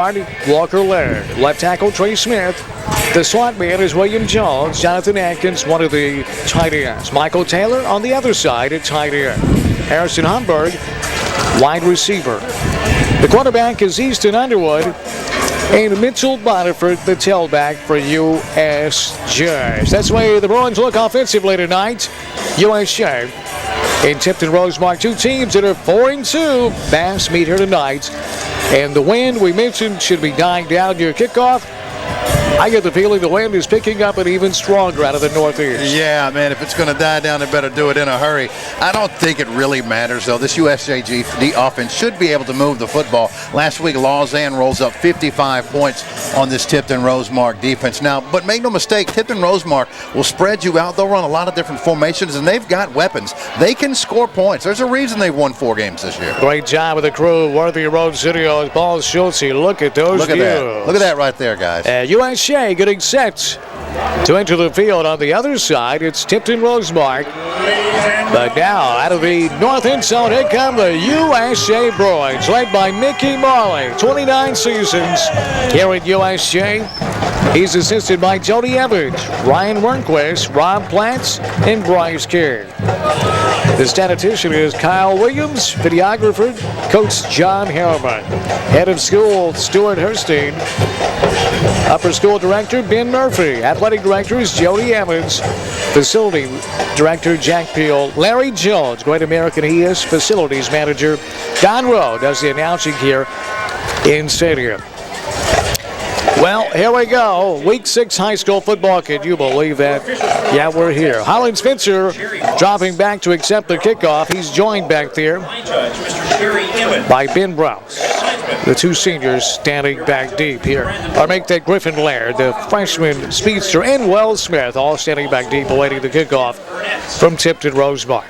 Walker Laird. Left tackle Trey Smith. The slot man is William Jones. Jonathan Atkins, one of the tight ends. Michael Taylor on the other side at tight end. Harrison Humberg, wide receiver. The quarterback is Easton Underwood. And Mitchell Boniford, the tailback for USJ. That's the way the Bruins look offensively tonight. USJ and Tipton Rosemark, two teams that are 4-2. Bass meet here tonight. And the wind we mentioned should be dying down near kickoff. I get the feeling the wind is picking up and even stronger out of the northeast. Yeah, man, if it's going to die down, they better do it in a hurry. I don't think it really matters, though. This USJG offense should be able to move the football. Last week, Lausanne rolls up 55 points on this Tipton Rosemark defense. Now, but make no mistake, Tipton Rosemark will spread you out. They'll run a lot of different formations, and they've got weapons. They can score points. There's a reason they've won 4 games this year. Great job with the crew. Worthy Road Studios. Paul Schultze. Look at those views. Look at that right there, guys. USJ getting set to enter the field. On the other side, it's Tipton Rosemark. But now, out of the north end zone, here come the USJ Bruins, led by Mickey Marley. 29 seasons here at USJ. He's assisted by Jody Evans, Ryan Wernquist, Rob Platts, and Bryce King. The statistician is Kyle Williams, videographer, Coach John Harriman. Head of school, Stuart Herstein. Upper school director, Ben Murphy. Athletic director is Jody Evans. Facility director, Jack Peel. Larry Jones, Great American he is. Facilities manager, Don Rowe does the announcing here in stadium. Well, here we go. Week 6 high school football. Can you believe that? Yeah, we're here. Holland Spencer dropping back to accept the kickoff. He's joined back there by Ben Browse. The two seniors standing back deep here. Or make that Griffin Laird, the freshman speedster, and Wells Smith all standing back deep awaiting the kickoff from Tipton Rosemark.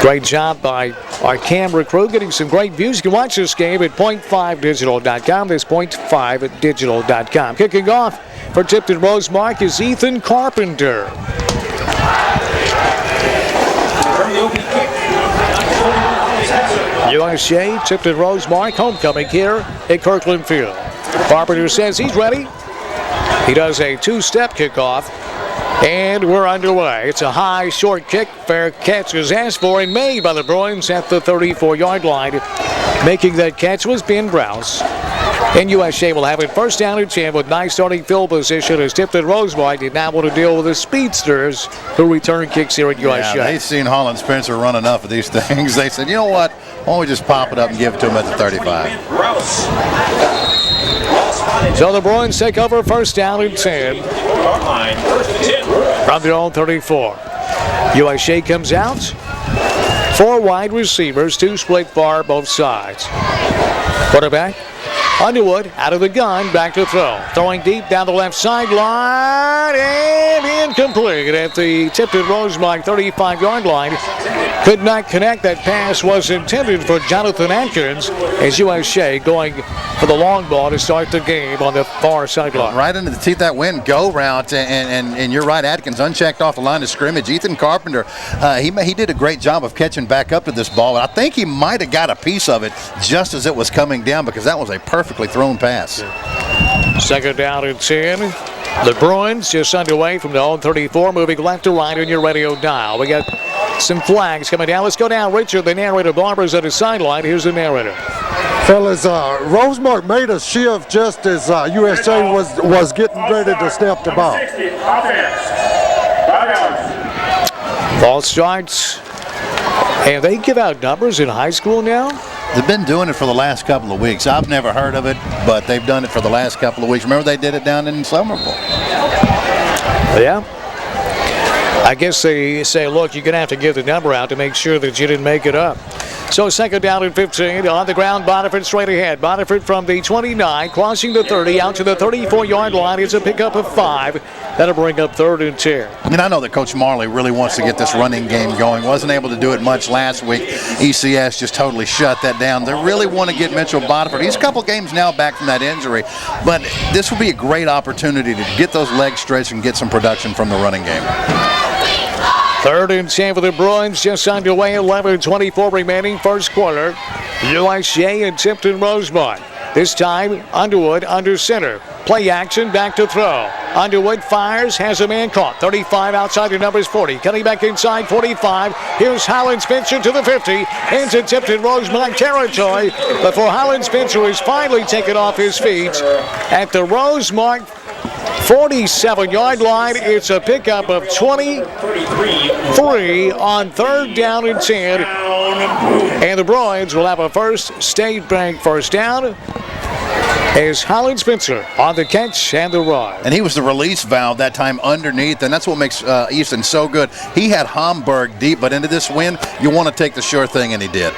Great job by our camera crew getting some great views. You can watch this game at point5digital.com. That's point5digital.com. Kicking off for Tipton Rosemark is Ethan Carpenter. USJ, Tipton Rosemark, homecoming here at Kirkland Field. Carpenter says he's ready. He does a 2-step kickoff. And we're underway. It's a high, short kick. Fair catch is asked for and made by the Bruins at the 34-yard line. Making that catch was Ben Browse. And USJ will have it first down and 10 with nice starting field position as Tipton Rosemark did not want to deal with the speedsters who return kicks here at USJ. Yeah, they've seen Holland Spencer run enough of these things. They said, you know what? Why don't we just pop it up and give it to him at the 35? So the Bruins take over first down and 10 from their own 34. USJ comes out. 4 wide receivers, 2 split far both sides. Quarterback Underwood out of the gun, back to throw. Throwing deep down the left sideline and incomplete at the Tipton Rosemark 35-yard line. Could not connect. That pass was intended for Jonathan Atkins as USJ going for the long ball to start the game on the far sideline. Right into the teeth of that wind, go route, and you're right, Atkins unchecked off the line of scrimmage. Ethan Carpenter, he did a great job of catching back up to this ball. I think he might have got a piece of it just as it was coming down because that was a perfectly thrown pass. Second down and 10. The Bruins just underway from the own 34, moving left to right on your radio dial. We got some flags coming down. Let's go down. Richard, the narrator, Barber's at his sideline. Here's the narrator. Fellas, Rosemark made a shift just as USJ was getting ready to snap the ball. Ball starts, and they give out numbers in high school now? They've been doing it for the last couple of weeks. I've never heard of it, but they've done it for the last couple of weeks. Remember they did it down in Somerville. Yeah. I guess they say, look, you're going to have to give the number out to make sure that you didn't make it up. So second down and 15. On the ground, Boniford straight ahead. Boniford from the 29, crossing the 30, out to the 34-yard line. It's a pickup of 5. That'll bring up third and 10. And I know that Coach Marley really wants to get this running game going. Wasn't able to do it much last week. ECS just totally shut that down. They really want to get Mitchell Boniford. He's a couple games now back from that injury, but this will be a great opportunity to get those legs stretched and get some production from the running game. Third and 10 for the Bruins, just underway, 11:24 remaining, first quarter. USJ and Tipton Rosemark. This time, Underwood under center. Play action, back to throw. Underwood fires, has a man caught. 35 outside the numbers 40. Cutting back inside 45. Here's Holland Spencer to the 50. Into Tipton Rosemark territory before Holland Spencer is finally taken off his feet at the Rosemark 47-yard line. It's a pickup of 23 on 3rd down and 10. And the Bruins will have a First State Bank first down. Is Holland Spencer on the catch and the run. And he was the release valve that time underneath, and that's what makes Easton so good. He had Hamburg deep, but into this win, you want to take the sure thing, and he did.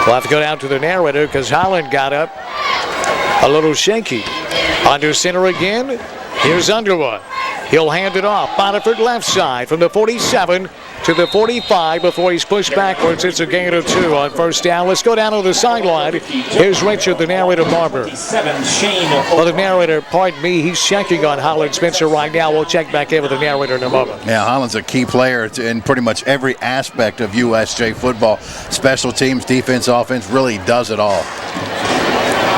We'll have to go down to the narrator because Holland got up a little shaky. Under center again. Here's Underwood. He'll hand it off. Boniford left side from the 47 to the 45 before he's pushed backwards. It's a gain of 2 on first down. Let's go down to the sideline. Here's Richard, the narrator, Barber. Well, the narrator, pardon me, he's checking on Holland Spencer right now. We'll check back in with the narrator in a moment. Yeah, Holland's a key player in pretty much every aspect of USJ football. Special teams, defense, offense, really does it all.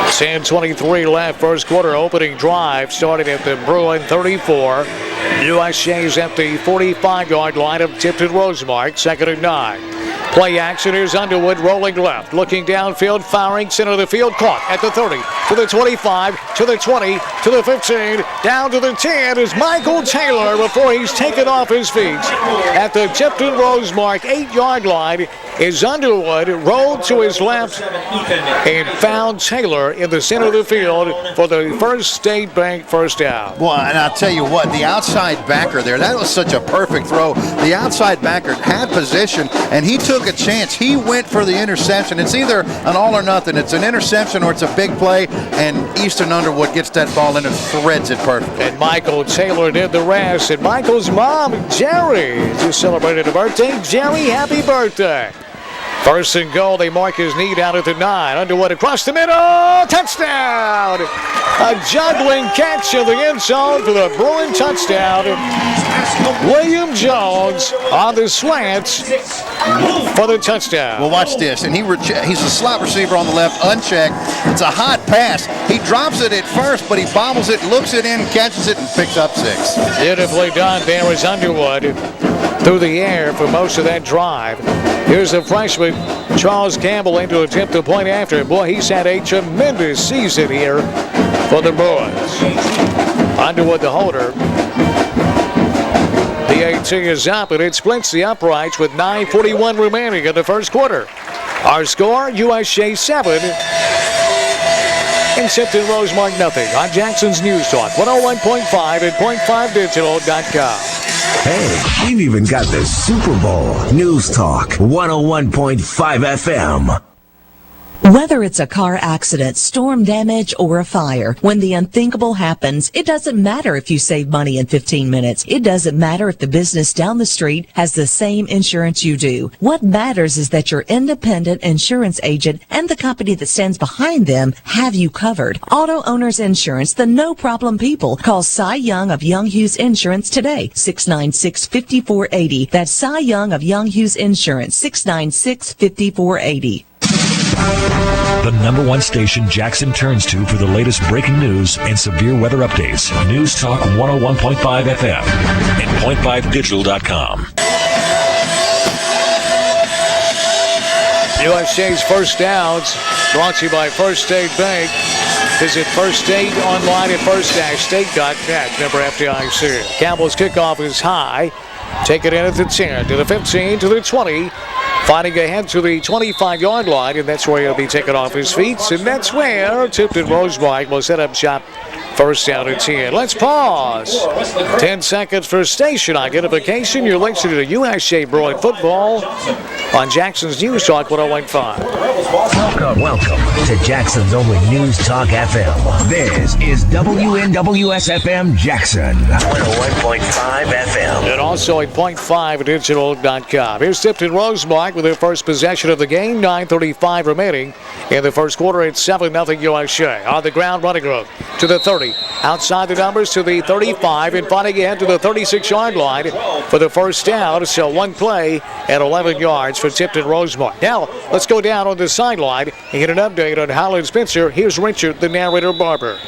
10:23 left, first quarter opening drive starting at the Bruin 34. USJ's at the 45-yard line of Tipton Rosemark, 2nd and 9. Play action, here's Underwood rolling left, looking downfield, firing center of the field, caught at the 30, to the 25, to the 20, to the 15, down to the 10 is Michael Taylor before he's taken off his feet. At the Tipton Rosemark 8-yard line is Underwood, rolled to his left and found Taylor in the center of the field for the First State Bank first down. Well, and I'll tell you what, the outside backer there, that was such a perfect throw. The outside backer had position, and he took a chance. He went for the interception. It's either an all or nothing. It's an interception or it's a big play, and Easton Underwood gets that ball in and threads it perfectly. And Michael Taylor did the rest. And Michael's mom, Jerry, just celebrated a birthday. Jerry, happy birthday. First and goal, they mark his knee down at the 9. Underwood across the middle, touchdown! A juggling catch in the end zone for the Bruin touchdown. William Jones on the slants for the touchdown. Well, watch this, and he's a slot receiver on the left, unchecked. It's a hot pass. He drops it at first, but he bobbles it, looks it in, catches it, and picks up 6. Beautifully done. There is Underwood through the air for most of that drive. Here's the freshman, Charles Campbell, in to attempt the point after. Boy, he's had a tremendous season here for the Bruins. Underwood, the holder. The AT is up, and it splits the uprights with 9:41 remaining in the first quarter. Our score, USJ 7 and Tipton Rosemark nothing on Jackson's News Talk, 101.5 and .5digital.com. Hey, we've even got the Super Bowl. News Talk 101.5 FM. Whether it's a car accident, storm damage, or a fire, when the unthinkable happens, it doesn't matter if you save money in 15 minutes. It doesn't matter if the business down the street has the same insurance you do. What matters is that your independent insurance agent and the company that stands behind them have you covered. Auto Owners Insurance, the no-problem people. Call Cy Young of Young Hughes Insurance today, 696-5480. That's Cy Young of Young Hughes Insurance, 696-5480. The #1 station Jackson turns to for the latest breaking news and severe weather updates. News Talk 101.5 FM and .5digital.com. USJ's first downs brought to you by First State Bank. Visit First State online at first-state.net. Member FDIC. Campbell's kickoff is high. Take it in at the 10, to the 15, to the 20. Fighting ahead to the 25-yard line, and that's where he'll be taken off his feet. And that's where Tipton Rosemark will set up shop. First down and 10. Let's pause. 10 seconds for station identification. You're listening to USJ Bruin football on Jackson's News Talk 101.5. Welcome to Jackson's only News Talk FM. This is WNWS-FM Jackson, 101.5 FM. And also at .5digital.com. Here's Tipton Rosemark with their first possession of the game. 9:35 remaining in the first quarter. It's 7-0 USJ. On the ground, running room to the 30. Outside the numbers to the 35 and fighting ahead to the 36-yard line. for the first down. So one play at 11 yards for Tipton Rosemark. Now, let's go down on the sideline and get an update on Holland Spencer. Here's Richard, the narrator Barber.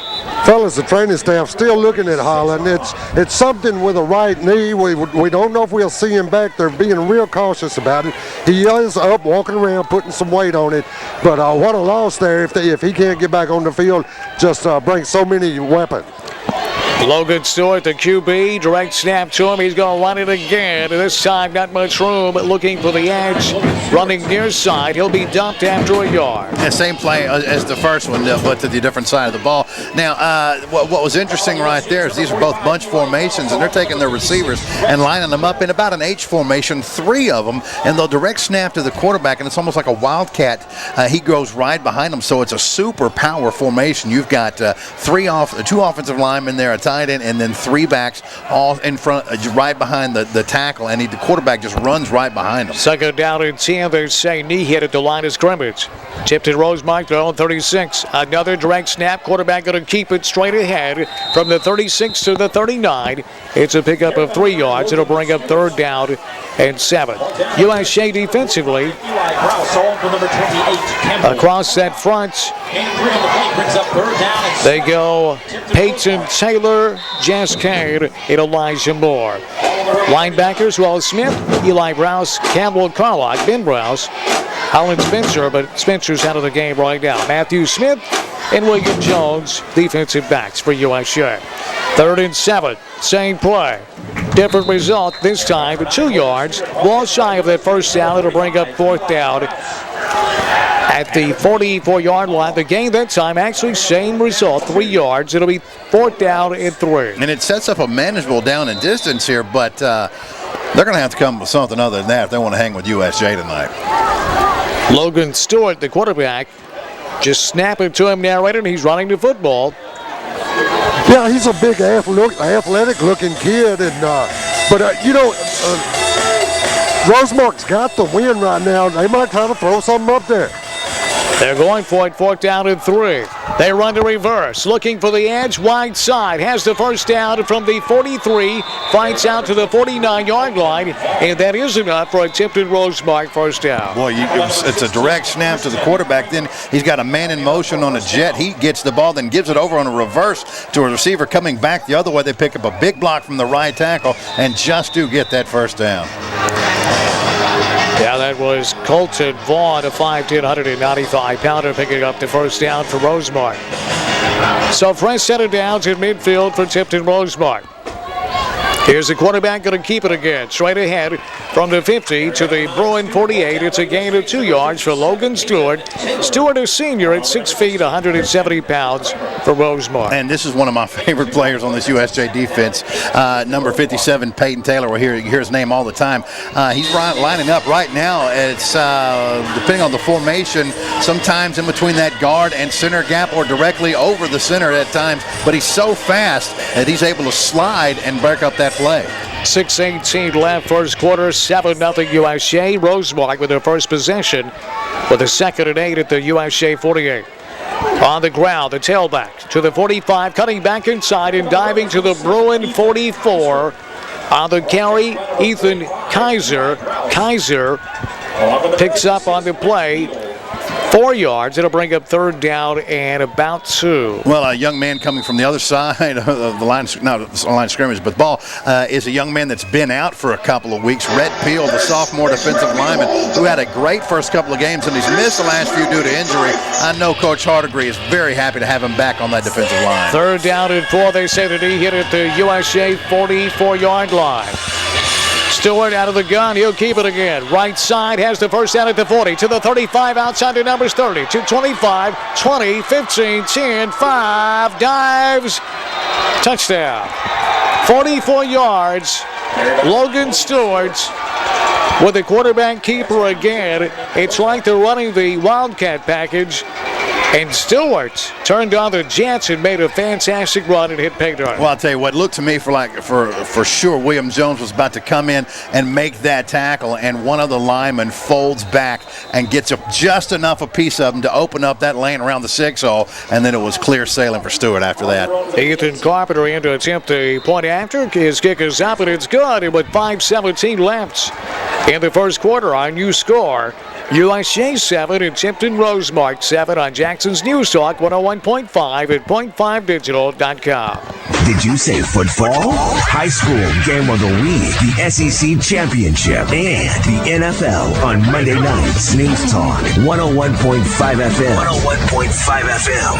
Fellas, the training staff still looking at Holland. It's something with a right knee. We don't know if we'll see him back. They're being real cautious about it. He is up, walking around, putting some weight on it. But what a loss there if he can't get back on the field. Just brings so many weapons. Logan Stewart, the QB, direct snap to him. He's going to run it again. This time, not much room, but looking for the edge. Running near side. He'll be dumped after a yard. Yeah, same play as the first one, but to the different side of the ball. Now, what was interesting right there is these are both bunch formations, and they're taking their receivers and lining them up in about an H formation, 3 of them, and they'll direct snap to the quarterback, and it's almost like a wildcat. He goes right behind them, so it's a super power formation. You've got 2 offensive linemen there, a tight end, and then 3 backs all in front, right behind the tackle, and the quarterback just runs right behind him. Second down and 10. They say knee hit at the line of scrimmage. Tipton Rosemark, their own 36. Another direct snap. Quarterback going to keep it straight ahead from the 36 to the 39. It's a pickup of 3 yards. It'll bring up third down and 7. USJ defensively across that front. They go Peyton Taylor, Jascade, and Elijah Moore. Linebackers, Wallace Smith, Eli Browse, Campbell Carlock, Ben Browse, Holland Spencer, but Spencer's out of the game right now. Matthew Smith and William Jones, defensive backs for USJ. 3rd and 7, same play. Different result this time, 2 yards. Ball shy of that first down. It'll bring up 4th down at the 44-yard line. The game that time, actually same result, 3 yards. It'll be 4th down and 3. And it sets up a manageable down and distance here, but they're going to have to come up with something other than that if they want to hang with USJ tonight. Logan Stewart, the quarterback, just snapping to him, narrator, and he's running the football. Yeah, he's a big athletic-looking kid, and Rosemark's got the win right now. They might try to throw something up there. They're going for it, 4th down and 3. They run to reverse, looking for the edge, wide side. Has the first down from the 43, fights out to the 49-yard line, and that is enough for a Tipton Rosemark first down. Boy, it's a direct snap to the quarterback. Then he's got a man in motion on a jet. He gets the ball, then gives it over on a reverse to a receiver coming back the other way. They pick up a big block from the right tackle and just do get that first down. Yeah, that was Colton Vaughn, a 5'10", 195-pounder, picking up the first down for Rosemark. So fresh set of downs in midfield for Tipton Rosemark. Here's the quarterback going to keep it again. Straight ahead from the 50 to the Bruin 48. It's a gain of 2 yards for Logan Stewart. Stewart, a senior at 6 feet, 170 pounds for Rosemark. And this is one of my favorite players on this USJ defense. Number 57, Peyton Taylor. You hear his name all the time. He's lining up right now. It's depending on the formation, sometimes in between that guard and center gap or directly over the center at times. But he's so fast that he's able to slide and break up that play. 6:18 left, first quarter, 7-0 USJ. Rosemark with their first possession with a 2nd and 8 at the USJ 48. On the ground, the tailback to the 45, cutting back inside and diving to the Bruin 44. On the carry, Ethan Kaiser. Kaiser picks up on the play 4 yards. It'll bring up 3rd down and about 2. Well, a young man coming from the other side of the line, not the line of scrimmage, but the ball is a young man that's been out for a couple of weeks. Rhett Peel, the sophomore defensive lineman, who had a great first couple of games, and he's missed the last few due to injury. I know Coach Hardegree is very happy to have him back on that defensive line. 3rd down and 4. They say that he hit at the USJ 44-yard line. Stewart out of the gun. He'll keep it again. Right side has the first down at the 40 to the 35 outside to numbers 30 to 25, 20, 15, 10, 5, dives. Touchdown. 44 yards. Logan Stewart with the quarterback keeper again. It's like they're running the Wildcat package. And Stewart turned on the Jets and made a fantastic run and hit pay dirt. Well, I'll tell you what, looked to me for sure William Jones was about to come in and make that tackle, and one of the linemen folds back and gets just enough a piece of him to open up that lane around the 6-hole, and then it was clear sailing for Stewart after that. Ethan Carpenter in to attempt a point after. His kick is up, and it's good. And with 5:17 left in the first quarter, our new score, USJ 7 and Tipton Rosemark 7 on Jackson's News Talk 101.5 and .5digital.com. Did you say football? High school game of the week, the SEC championship, and the NFL on Monday nights. News Talk 101.5 FM. 101.5 FM.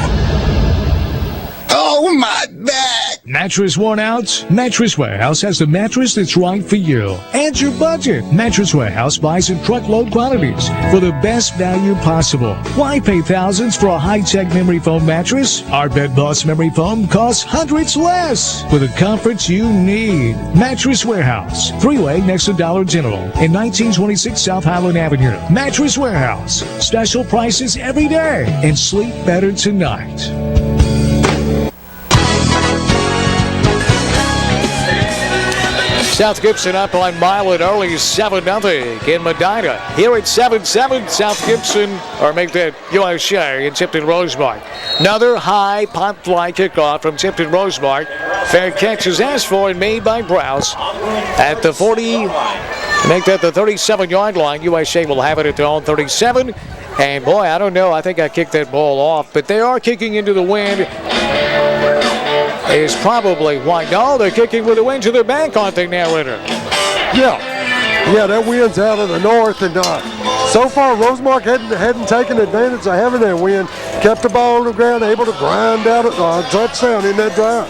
Oh, my back! Mattress worn out? Mattress Warehouse has the mattress that's right for you and your budget. Mattress Warehouse buys in truckload quantities for the best value possible. Why pay thousands for a high-tech memory foam mattress? Our Bed Boss memory foam costs hundreds less for the comforts you need. Mattress Warehouse, 3-way next to Dollar General in 1926 South Highland Avenue. Mattress Warehouse, special prices every day and sleep better tonight. South Gibson up on Milan early 7-0 in Medina. Here at 7-7, South Gibson, or make that USJ in Tipton Rosemark. Another high pop fly kickoff from Tipton Rosemark. Fair catch is asked for and made by Browse at the 40. Make that the 37-yard line. USJ will have it at their own 37. And boy, I don't know. I think I kicked that ball off, but they are kicking into the wind. Is probably why. No, they're kicking with the wind to their back, aren't they, narrator? Yeah, that wind's out of the north, and so far Rosemark hadn't taken advantage of having that wind. Kept the ball on the ground, able to grind out a touchdown in that drive.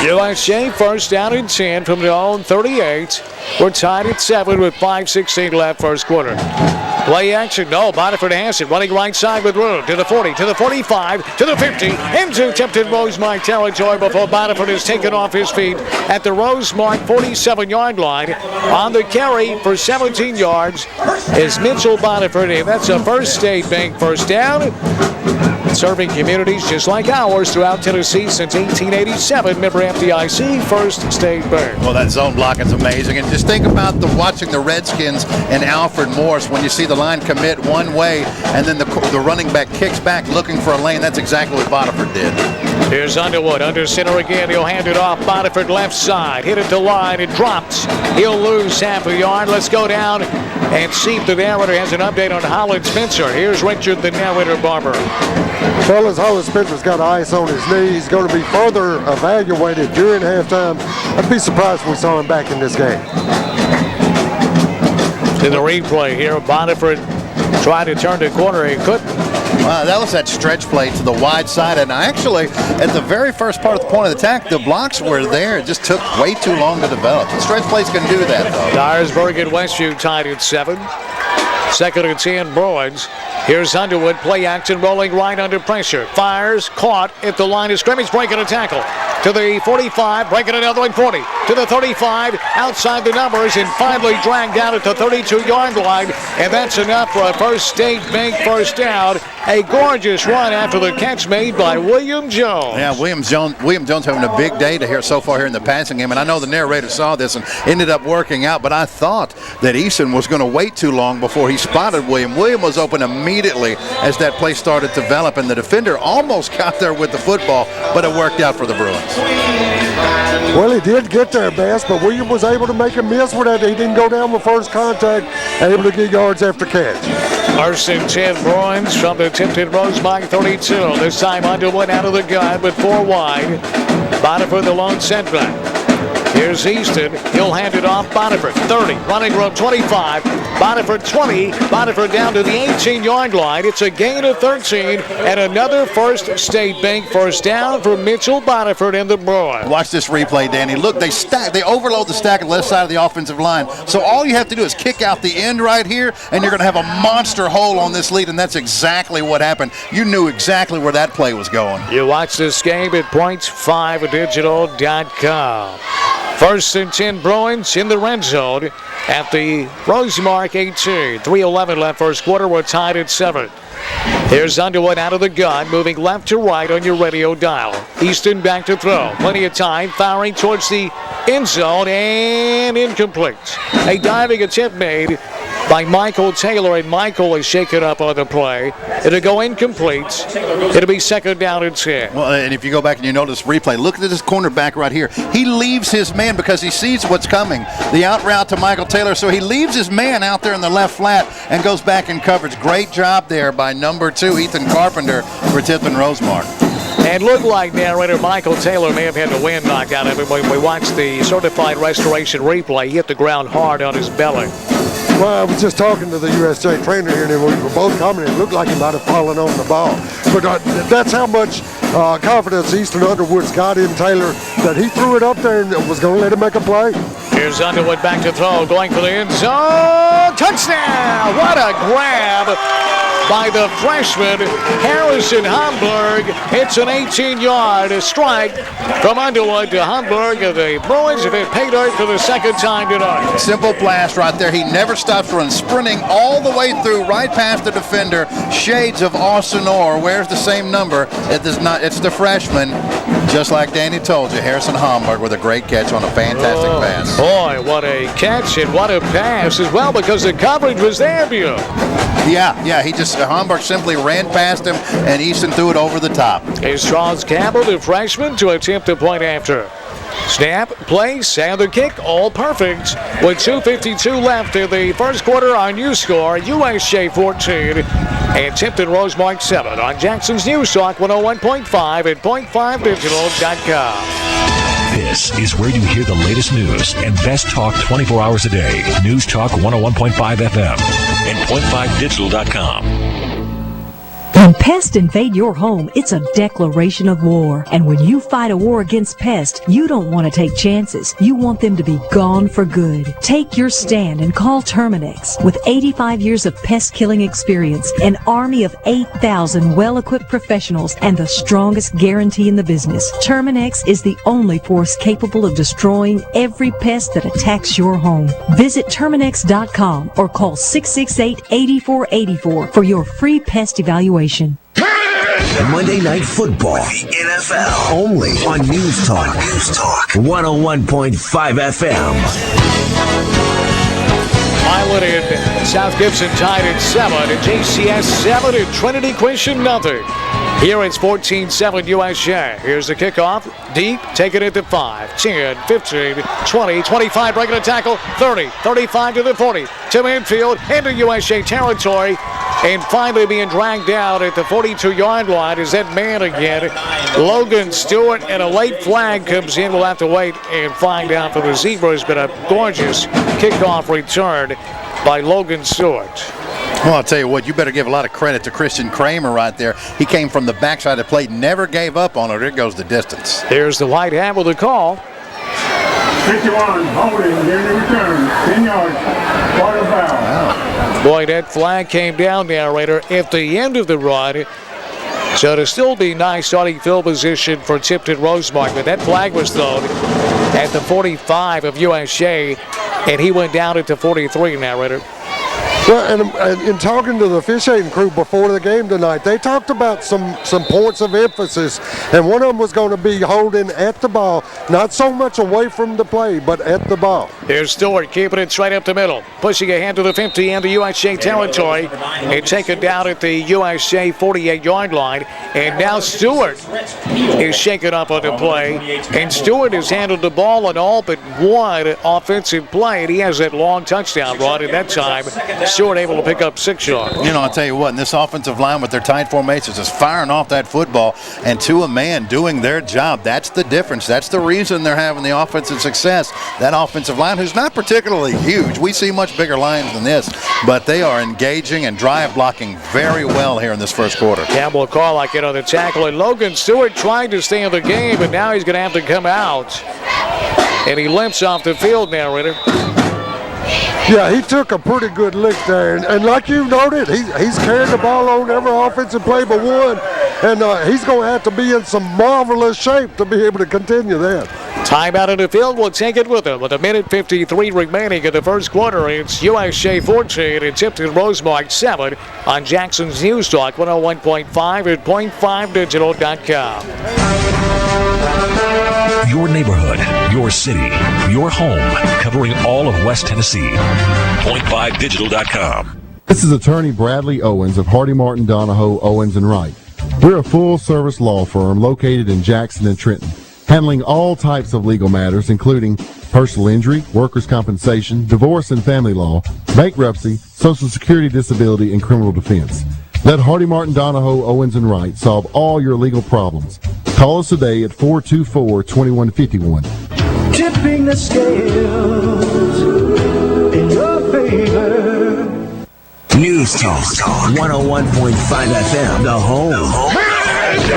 USJ first down and 10 from their own 38. We're tied at 7 with 5:16 left first quarter. Play action, no, Boniford has it, running right side with room, to the 40, to the 45, to the 50, into Tipton Rosemark territory before Boniford is taken off his feet at the Rosemark 47-yard line. On the carry for 17 yards is Mitchell Boniford, and that's a First State Bank first down. Serving communities just like ours throughout Tennessee since 1887. Member FDIC, First State Bank. Well, that zone blocking's amazing. And just think about watching the Redskins and Alfred Morris when you see the line commit one way and then the running back kicks back looking for a lane. That's exactly what Boniford did. Here's Underwood under center again. He'll hand it off. Boniford left side. Hit it to line. It drops. He'll lose half a yard. Let's go down and see if the narrator has an update on Holland Spencer. Here's Richard, the narrator barber. Fellas, Holland Spencer's got ice on his knee. He's going to be further evaluated during halftime. I'd be surprised if we saw him back in this game. In the replay here, Boniford tried to turn the corner. He couldn't. Wow, that was that stretch play to the wide side. And actually, at the very first part of the point of the attack, the blocks were there. It just took way too long to develop. The stretch plays can do that, though. Dyersburg and Westview tied at 7. Second and 10, Bruins. Here's Underwood, play action, rolling right under pressure. Fires, caught at the line of scrimmage, breaking a tackle. To the 45, breaking another one, 40. To the 35, outside the numbers, and finally dragged down at the 32-yard line. And that's enough for a First State Bank first down. A gorgeous run after the catch made by William Jones. Yeah, William Jones having a big day so far here in the passing game. And I know the narrator saw this and ended up working out, but I thought that Eason was going to wait too long before he spotted William. William was open immediately as that play started to develop, and the defender almost got there with the football, but it worked out for the Bruins. Well, he did get there, Bass, but William was able to make a miss with that. He didn't go down with first contact, able to get yards after catch. First and 10 Bruins from the Tipton Rosemark 32. This time Underwood out of the gun, but 4 wide. Boniford the lone setback. Here's Easton. He'll hand it off. Boniford 30. Running room 25. Boniford 20. Boniford down to the 18-yard line. It's a gain of 13 and another First State Bank first down for Mitchell Boniford and the Bruins. Watch this replay, Danny. Look, they overload the stack on the left side of the offensive line. So all you have to do is kick out the end right here, and you're going to have a monster hole on this lead, and that's exactly what happened. You knew exactly where that play was going. You watch this game at point5digital.com. First and 10 Bruins in the red zone at the Rosemark 18. 3:11 left first quarter. We're tied at 7. Here's Underwood out of the gun, moving left to right on your radio dial. Easton back to throw. Plenty of time, firing towards the end zone, and incomplete. A diving attempt made by Michael Taylor, and Michael is shaken up on the play. It'll go incomplete. It'll be second down and 10. Well, and if you go back and you notice replay, look at this cornerback right here. He leaves his man because he sees what's coming. The out route to Michael Taylor, so he leaves his man out there in the left flat and goes back in coverage. Great job there by number 2, Ethan Carpenter, for Tipton Rosemark. And looked like narrator Michael Taylor may have had the wind knocked out of him when we watched the certified restoration replay. He hit the ground hard on his belly. Well, I was just talking to the USJ trainer here, and we were both commenting. It looked like he might have fallen on the ball. But that's how much confidence Easton Underwood's got in Taylor, that he threw it up there and was going to let him make a play. Here's Underwood back to throw, going for the end zone. Touchdown! What a grab by the freshman, Harrison Hamburg. It's an 18-yard strike from Underwood to Hamburg, and the Bruins have hit pay dirt for the second time tonight. Simple blast right there. He never stops running, sprinting all the way through, right past the defender. Shades of Austin Orr. Where's the same number? It's the freshman. Just like Danny told you, Harrison Hamburg with a great catch on a fantastic pass. Boy, what a catch and what a pass as well, because the coverage was there, Bill. Yeah, Hamburg simply ran past him, and Easton threw it over the top. Here's Charles Campbell, the freshman, to attempt a point after. Snap, place, and the kick, all perfect. With 2:52 left in the first quarter, our new score, USJ 14 and Tipton Rosemark 7 on Jackson's News Talk 101.5 and .5digital.com. This is where you hear the latest news and best talk 24 hours a day. News Talk 101.5 FM and .5digital.com. When pests invade your home, it's a declaration of war. And when you fight a war against pests, you don't want to take chances. You want them to be gone for good. Take your stand and call Terminix. With 85 years of pest killing experience, an army of 8,000 well-equipped professionals, and the strongest guarantee in the business, Terminix is the only force capable of destroying every pest that attacks your home. Visit Terminix.com or call 668-8484 for your free pest evaluation. Monday Night Football, the NFL, only on News Talk 101.5 FM. Pilot and South Gibson tied at 7, and JCS 7, and Trinity Christian nothing. Here it's 14-7 USJ. Here's the kickoff. Deep, taking it to 5, 10, 15, 20, 25, breaking a tackle, 30, 35 to the 40, to midfield, into USJ territory, and finally being dragged down at the 42-yard line is that man again, Logan Stewart, and a late flag comes in. We'll have to wait and find out for the Zebras, but a gorgeous kickoff return by Logan Stewart. Well, I'll tell you what, you better give a lot of credit to Christian Kramer right there. He came from the backside of the plate, never gave up on it. There goes the distance. Here's the white hat with the call. 51, holding, getting the return, 10 yards, quarter foul. Wow. Boy, that flag came down, narrator, at the end of the run. So it'll still be nice starting field position for Tipton Rosemark, but that flag was thrown at the 45 of USJ, and he went down at the 43, narrator. Well, and in talking to the officiating crew before the game tonight, they talked about some points of emphasis, and one of them was going to be holding at the ball, not so much away from the play, but at the ball. Here's Stewart keeping it straight up the middle, pushing ahead to the 50 and the USJ territory, and taken down at the USJ 48-yard line. And now Stewart is shaken up on the play, and Stewart has handled the ball on all but one offensive play, and he has that long touchdown run, and that time Stewart able to pick up 6 yards. You know, I'll tell you what, in this offensive line with their tight formations is firing off that football, and to a man doing their job. That's the difference. That's the reason they're having the offensive success. That offensive line, who's not particularly huge. We see much bigger lines than this, but they are engaging and drive blocking very well here in this first quarter. Campbell Carlock in on the tackle, and Logan Stewart trying to stay in the game, but now he's going to have to come out. And he limps off the field, narrator. Yeah, he took a pretty good lick there, and like you noted, he's carried the ball on every offensive play but one, and he's going to have to be in some marvelous shape to be able to continue that. Timeout in the field will take it with them. With a minute 53 remaining in the first quarter, it's USJ 14 and Tipton Rosemark 7 on Jackson's News Talk 101.5 and .5digital.com. Your neighborhood, your city, your home, covering all of West Tennessee. .5digital.com. This is attorney Bradley Owens of Hardy Martin Donahoe Owens & Wright. We're a full-service law firm located in Jackson and Trenton, handling all types of legal matters, including personal injury, workers' compensation, divorce and family law, bankruptcy, Social Security disability, and criminal defense. Let Hardy Martin Donahoe Owens & Wright solve all your legal problems. Call us today at 424-2151. Tipping the scales in your favor. News Talk 101.5 FM, the home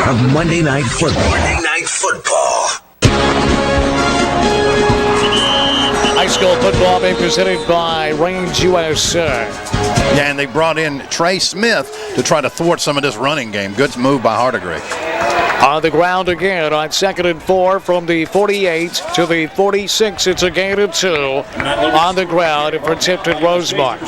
of Monday Night Football. High school football being presented by Range USA. Yeah, and they brought in Trey Smith to try to thwart some of this running game. Good move by Hardigrave. On the ground again on 2nd and 4 from the 48 to the 46. It's a gain of 2 on the ground for Tipton Rosemark.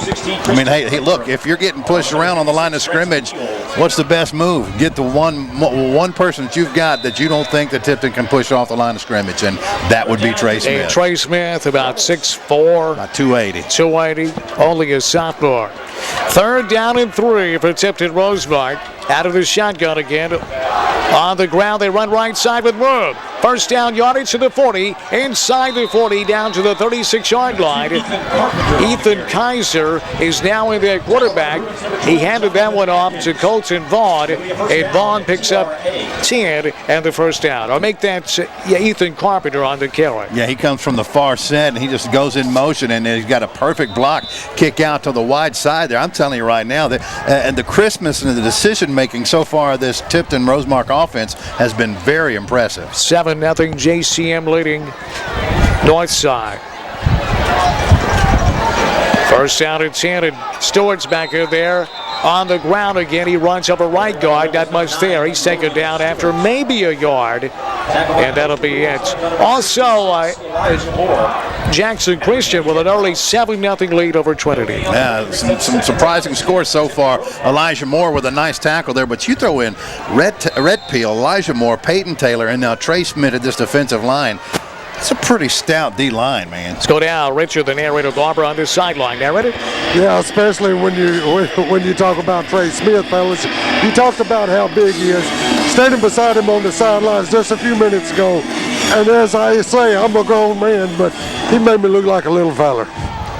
I mean, hey, look, if you're getting pushed around on the line of scrimmage, what's the best move? Get the one person that you've got that you don't think that Tipton can push off the line of scrimmage, and that would be Trey Smith. And Trey Smith, about 6'4". About 280. 280, only a sophomore. 3rd down and 3 for Tipton Rosemark. Out of the shotgun again. On the ground, they run right side with room. First down yardage to the 40. Inside the 40, down to the 36-yard line. Ethan Kaiser is now in there quarterback. He handed that one off to Colton Vaughn. And Vaughn picks up 10 and the first down. Or make that Ethan Carpenter on the carry. Yeah, he comes from the far set, and he just goes in motion, and he's got a perfect block, kick out to the wide side there. I'm telling you right now, that and the crispness and the decision-making so far of this Tipton Rosemark offense has been very impressive. 7-0 JCM leading north side. First down and 10, and Stewart's back in there. On the ground again, he runs up a right guard, not much there. He's taken down after maybe a yard, and that'll be it. Also, Jackson Christian with an early 7-0 lead over Trinity. Yeah, some surprising scores so far. Elijah Moore with a nice tackle there, but you throw in Red Peel, Elijah Moore, Peyton Taylor, and now Trey Smith at this defensive line. It's a pretty stout D-line, man. Let's go down. Richard, the narrator, Barber on this sideline. Narrator? Yeah, especially when you talk about Trey Smith, fellas. You talked about how big he is. Standing beside him on the sidelines just a few minutes ago, and as I say, I'm a grown man, but he made me look like a little fella.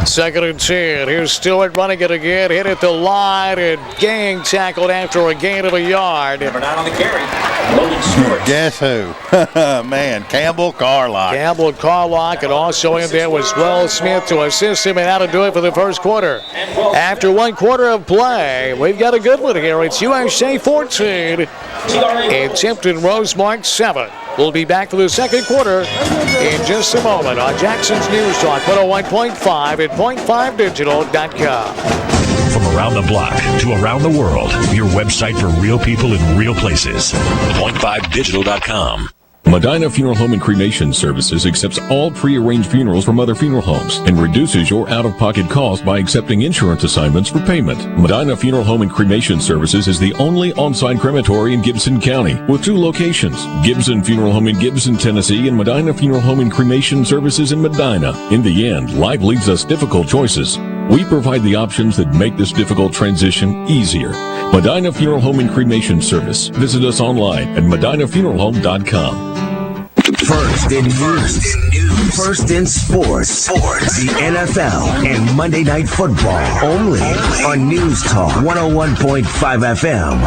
2nd and 10. Here's Stewart running it again. Hit at the line, and Gang tackled after a gain of a yard. Number 9 on the carry. Logan Stewart. Guess who? Man, Campbell Carlock. Campbell Carlock, and also in there was Wells Smith to assist him, and how to do it for the first quarter. After 1 quarter of play, we've got a good one here. It's USJ 14 and Tipton Rosemark 7. We'll be back for the second quarter in just a moment on Jackson's News Talk 101.5 at .5digital.com. From around the block to around the world, your website for real people in real places. .5digital.com. Medina Funeral Home and Cremation Services accepts all pre-arranged funerals from other funeral homes and reduces your out-of-pocket cost by accepting insurance assignments for payment. Medina Funeral Home and Cremation Services is the only on-site crematory in Gibson County with 2 locations, Gibson Funeral Home in Gibson, Tennessee, and Medina Funeral Home and Cremation Services in Medina. In the end, life leaves us difficult choices. We provide the options that make this difficult transition easier. Medina Funeral Home and Cremation Service. Visit us online at medinafuneralhome.com. First in news, first in sports, the NFL, and Monday Night Football, only on News Talk 101.5 FM.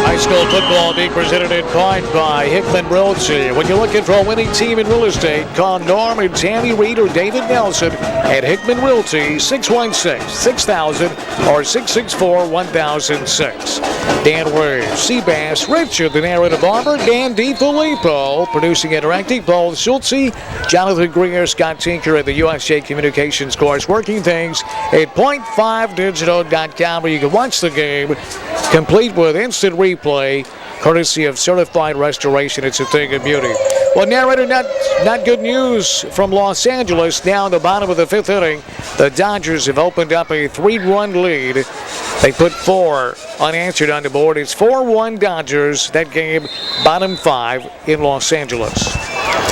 High school football being presented in part by Hickman Realty. When you're looking for a winning team in real estate, call Norm and Tammy Reed or David Nelson at Hickman Realty, 616-6000 or 664-1006. Dan Wade, Seabass, Richard, the narrative Barber, Dan DiFilippo, producing interactive, Paul Schultze, Jonathan Greer, Scott Tinker at the USJ Communications course, working things at .5digital.com, where you can watch the game complete with instant replay, courtesy of Certified Restoration. It's a thing of beauty. Well, narrator, not good news from Los Angeles. Now in the bottom of the 5th inning, the Dodgers have opened up a 3-run lead. They put 4 unanswered on the board. It's 4-1 Dodgers. That game, bottom 5 in Los Angeles.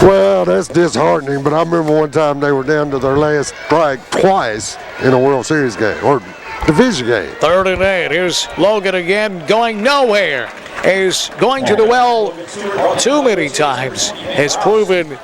Well, that's disheartening, but I remember one time they were down to their last strike twice in a World Series game, or division game. 3rd and 8. Here's Logan again, going nowhere. Is going to the well too many times. Has proven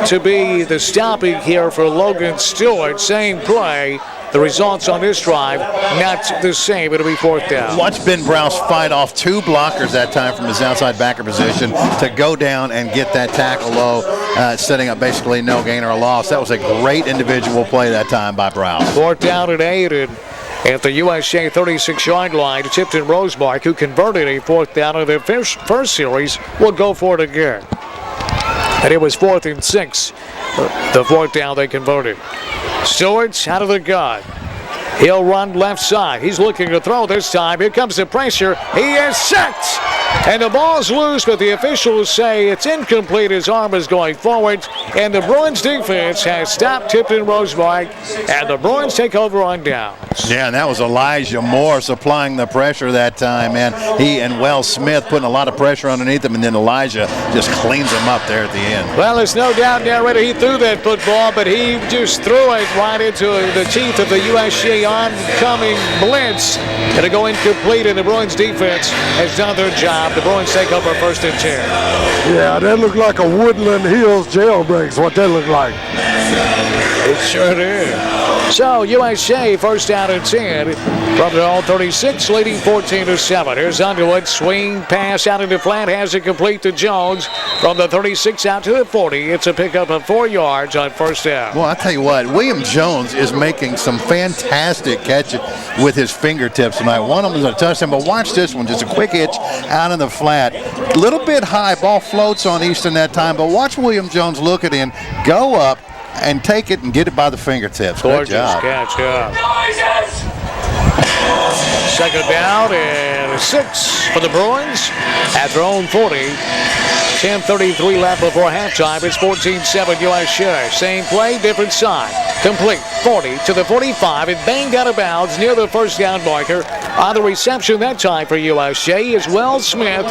to be the stopping here for Logan Stewart. Same play. The results on this drive, not the same. It'll be 4th down. Watch Ben Browse fight off 2 blockers that time from his outside backer position to go down and get that tackle low, setting up basically no gain or a loss. That was a great individual play that time by Browse. 4th down and 8. And at the USJ 36-yard line, Tipton Rosemark, who converted a 4th down in their first series, will go for it again. And it was 4th and 6. The 4th down they converted. Stewart's out of the gun. He'll run left side. He's looking to throw this time. Here comes the pressure. He is sacked. And the ball's loose, but the officials say it's incomplete. His arm is going forward. And the Bruins defense has stopped Tipton Rosemark. And the Bruins take over on downs. Yeah, and that was Elijah Moore supplying the pressure that time, man. He and Wells Smith putting a lot of pressure underneath him, and then Elijah just cleans him up there at the end. Well, there's no doubt, narrator, he threw that football, but he just threw it right into the teeth of the USJ oncoming blitz. It'll go incomplete, and the Bruins defense has done their job. The Bruins take over 1st and 10. Yeah, that looked like a Woodland Hills jailbreak's what that looked like. It sure did. So USJ 1st down and 10 from the all 36, leading 14-7. Here's Underwood, swing pass out into flat, has it complete to Jones from the 36 out to the 40. It's a pickup of 4 yards on 1st down. Well, I tell you what, William Jones is making some fantastic catches with his fingertips tonight. One of them is a touchdown, but watch this one, just a quick hitch out in the flat. A little bit high, ball floats on Easton that time, but watch William Jones look it in, go up, and take it and get it by the fingertips. Gorgeous Good job. catch, yeah. 2nd down and 6 for the Bruins at their own 40. 10:33 left before halftime. It's 14-7 USJ. Same play, different side. Complete. 40 to the 45 and banged out of bounds near the 1st down marker. On the reception that time for USJ is Wells Smith.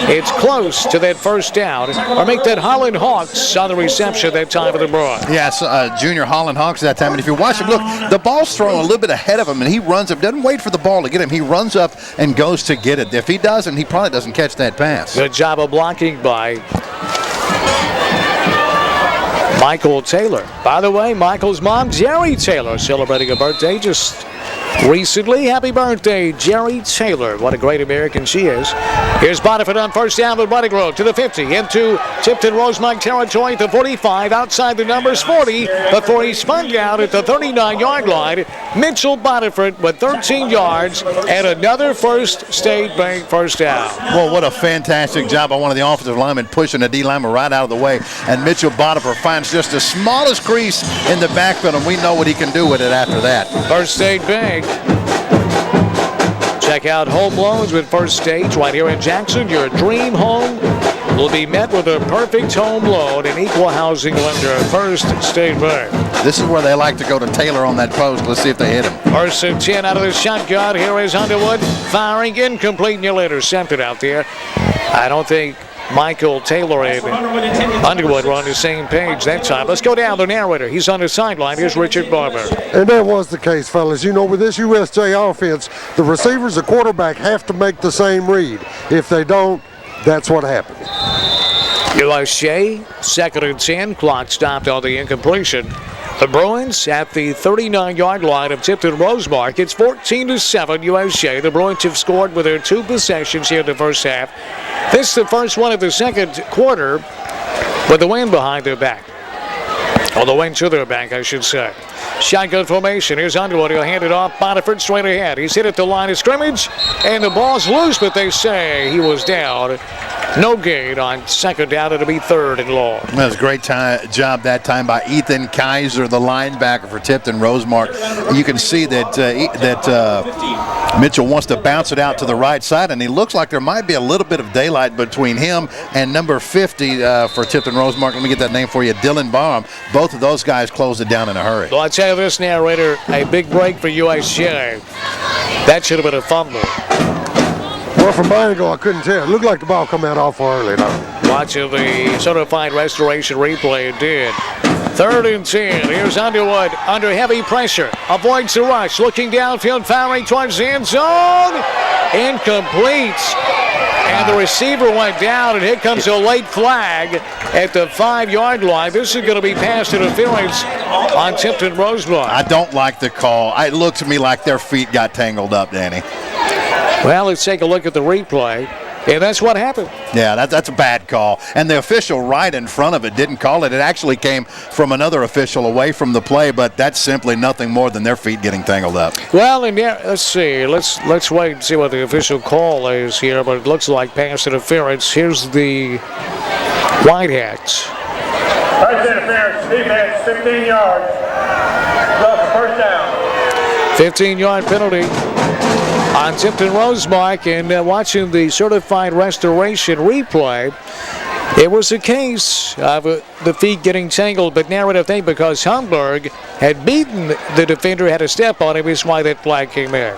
It's close to that 1st down. Or make that Holland Hawks on the reception that time for the Bruins. Yes, junior Holland Hawks that time. And if you watch him, look, the ball's thrown a little bit ahead of him, and he runs up, doesn't wait for the ball to get him. He runs up and goes to get it. If he doesn't, he probably doesn't catch that pass. Good job of blocking by Michael Taylor. By the way, Michael's mom, Jerry Taylor, celebrating a birthday just recently. Happy birthday, Jerry Taylor. What a great American she is. Here's Bonifant on 1st down with Running Road to the 50, into Tipton Rosemark territory at the 45, outside the numbers 40, before he spun down at the 39-yard line. Mitchell Bonifant with 13 yards and another First State Bank 1st down. Well, what a fantastic job by one of the offensive linemen pushing the D lineman right out of the way. And Mitchell Bonifant finds just the smallest crease in the backfield, and we know what he can do with it after that. First State Bank. Check out home loans with First State right here in Jackson. Your dream home will be met with a perfect home loan and equal housing lender at First State Bank. This is where they like to go to Taylor on that post. Let's see if they hit him. 1st and 10 out of the shotgun. Here is Underwood firing, incomplete, nearly intercepted out there. I don't think Michael Taylor and Underwood were on the same page that time. Let's go down the narrator. He's on the sideline. Here's Richard Barber. And that was the case, fellas. You know, with this USJ offense, the receivers and quarterback have to make the same read. If they don't, that's what happens. USJ, 2nd and 10. Clock stopped on the incompletion. The Bruins at the 39-yard line of Tipton Rosemark. It's 14-7 USJ. The Bruins have scored with their 2 possessions here in the 1st half. This is the first one of the 2nd quarter with the wind behind their back. Or the wind to their back, I should say. Shotgun formation. Here's Underwood. He'll hand it off. Bonifant straight ahead. He's hit at the line of scrimmage, and the ball's loose, but they say he was down. No gain on 2nd down. It'll be 3rd and long. That was a great job that time by Ethan Kaiser, the linebacker for Tipton Rosemark. You can see that Mitchell wants to bounce it out to the right side, and he looks like there might be a little bit of daylight between him and number 50 for Tipton Rosemark. Let me get that name for you, Dylan Baum. Both of those guys closed it down in a hurry. Well, I'll tell you this, narrator, a big break for USJ. That should have been a fumble. Well, from my angle, I couldn't tell. It looked like the ball come out awful early, though. Watching the certified restoration replay, it did. 3rd and 10. Here's Underwood under heavy pressure. Avoids the rush. Looking downfield, firing towards the end zone. Incomplete. And the receiver went down, and here comes a late flag at the 5-yard line. This is going to be pass interference on Tipton Rosemark. I don't like the call. It looked to me like their feet got tangled up, Danny. Well, let's take a look at the replay. And that's what happened. Yeah, that's a bad call. And the official right in front of it didn't call it. It actually came from another official away from the play, but that's simply nothing more than their feet getting tangled up. Well, and yeah, let's see. Let's wait and see what the official call is here, but it looks like pass interference. Here's the White Hats. Pass interference, defense, 15 yards. First down. 15-yard penalty on Tipton Rosemark, and watching the certified restoration replay, it was a case of the feet getting tangled, but narrative thing because Humberg had beaten the defender, had a step on him, is why that flag came in.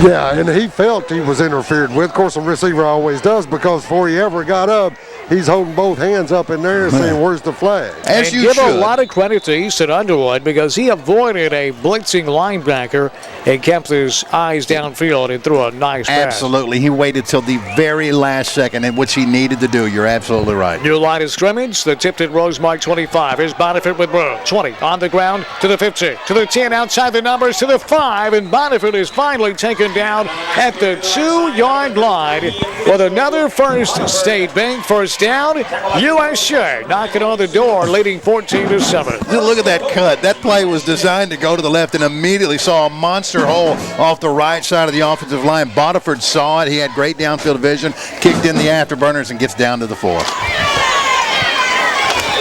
Yeah, and he felt he was interfered with. Of course, a receiver always does, because before he ever got up, he's holding both hands up in there saying, where's the flag? And give a lot of credit to Easton Underwood because he avoided a blitzing linebacker and kept his eyes downfield and threw a nice pass. Absolutely. He waited till the very last second, in which he needed to do. You're absolutely right. New line of scrimmage, the Tipton Rosemark 25. Here's Bonifant with Broom. 20 on the ground to the 15, to the 10, outside the numbers to the 5, and Bonifant is finally taken down at the 2-yard line with another First State Bank first down. USJ knocking on the door, leading 14-7. Look at that cut. That play was designed to go to the left and immediately saw a monster hole off the right side of the offensive line. Bonifant saw it. He had great downfield vision, kicked in the afterburners, and gets down to the 4.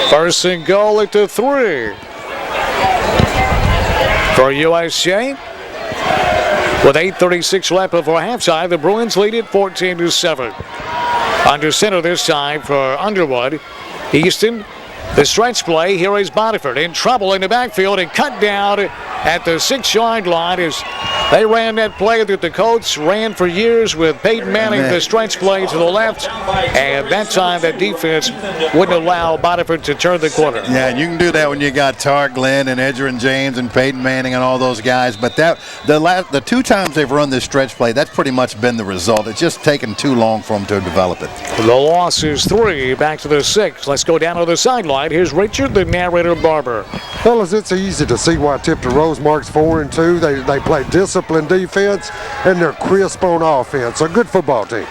First and goal at the 3 for USJ. With 8:36 left before halftime, the Bruins lead at 14-7. Under center this time for Underwood. Easton, the stretch play. Here is Bonifant in trouble in the backfield and cut down at the 6-yard line as they ran that play that the Colts ran for years with Peyton Manning, the stretch play to the left. And that time that defense wouldn't allow Bonifant to turn the corner. Yeah, and you can do that when you got Tar Glenn and Edgerrin James and Peyton Manning and all those guys. But the 2 times they've run this stretch play, that's pretty much been the result. It's just taken too long for them to develop it. The loss is 3, back to the 6. Let's go down to the sideline. Here's Richard, the narrator, Barber. Fellas, it's easy to see why Tipton Rosemark's 4-2. They play disciplined defense, and they're crisp on offense. A good football team.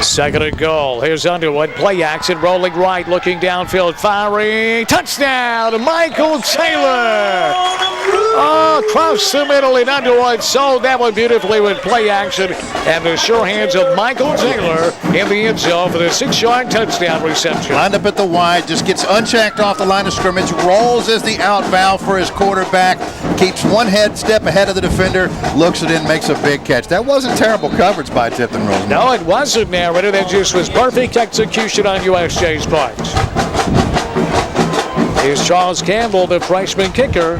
Second and goal. Here's Underwood. Play action, rolling right, looking downfield, firing. Touchdown, Michael Taylor. Oh, across the middle, and Underwood sold that one beautifully with play action. And the sure hands of Michael Taylor in the end zone for the 6-yard touchdown reception. Lined up at the wide, just gets unchecked off the line of scrimmage, rolls as the out valve for his quarterback, keeps one step ahead of the defender, looks it in, makes a big catch. That wasn't terrible coverage by Tipton Rosemark. No, it wasn't, narrator. That just was perfect execution on USJ's part. Here's Charles Campbell, the freshman kicker.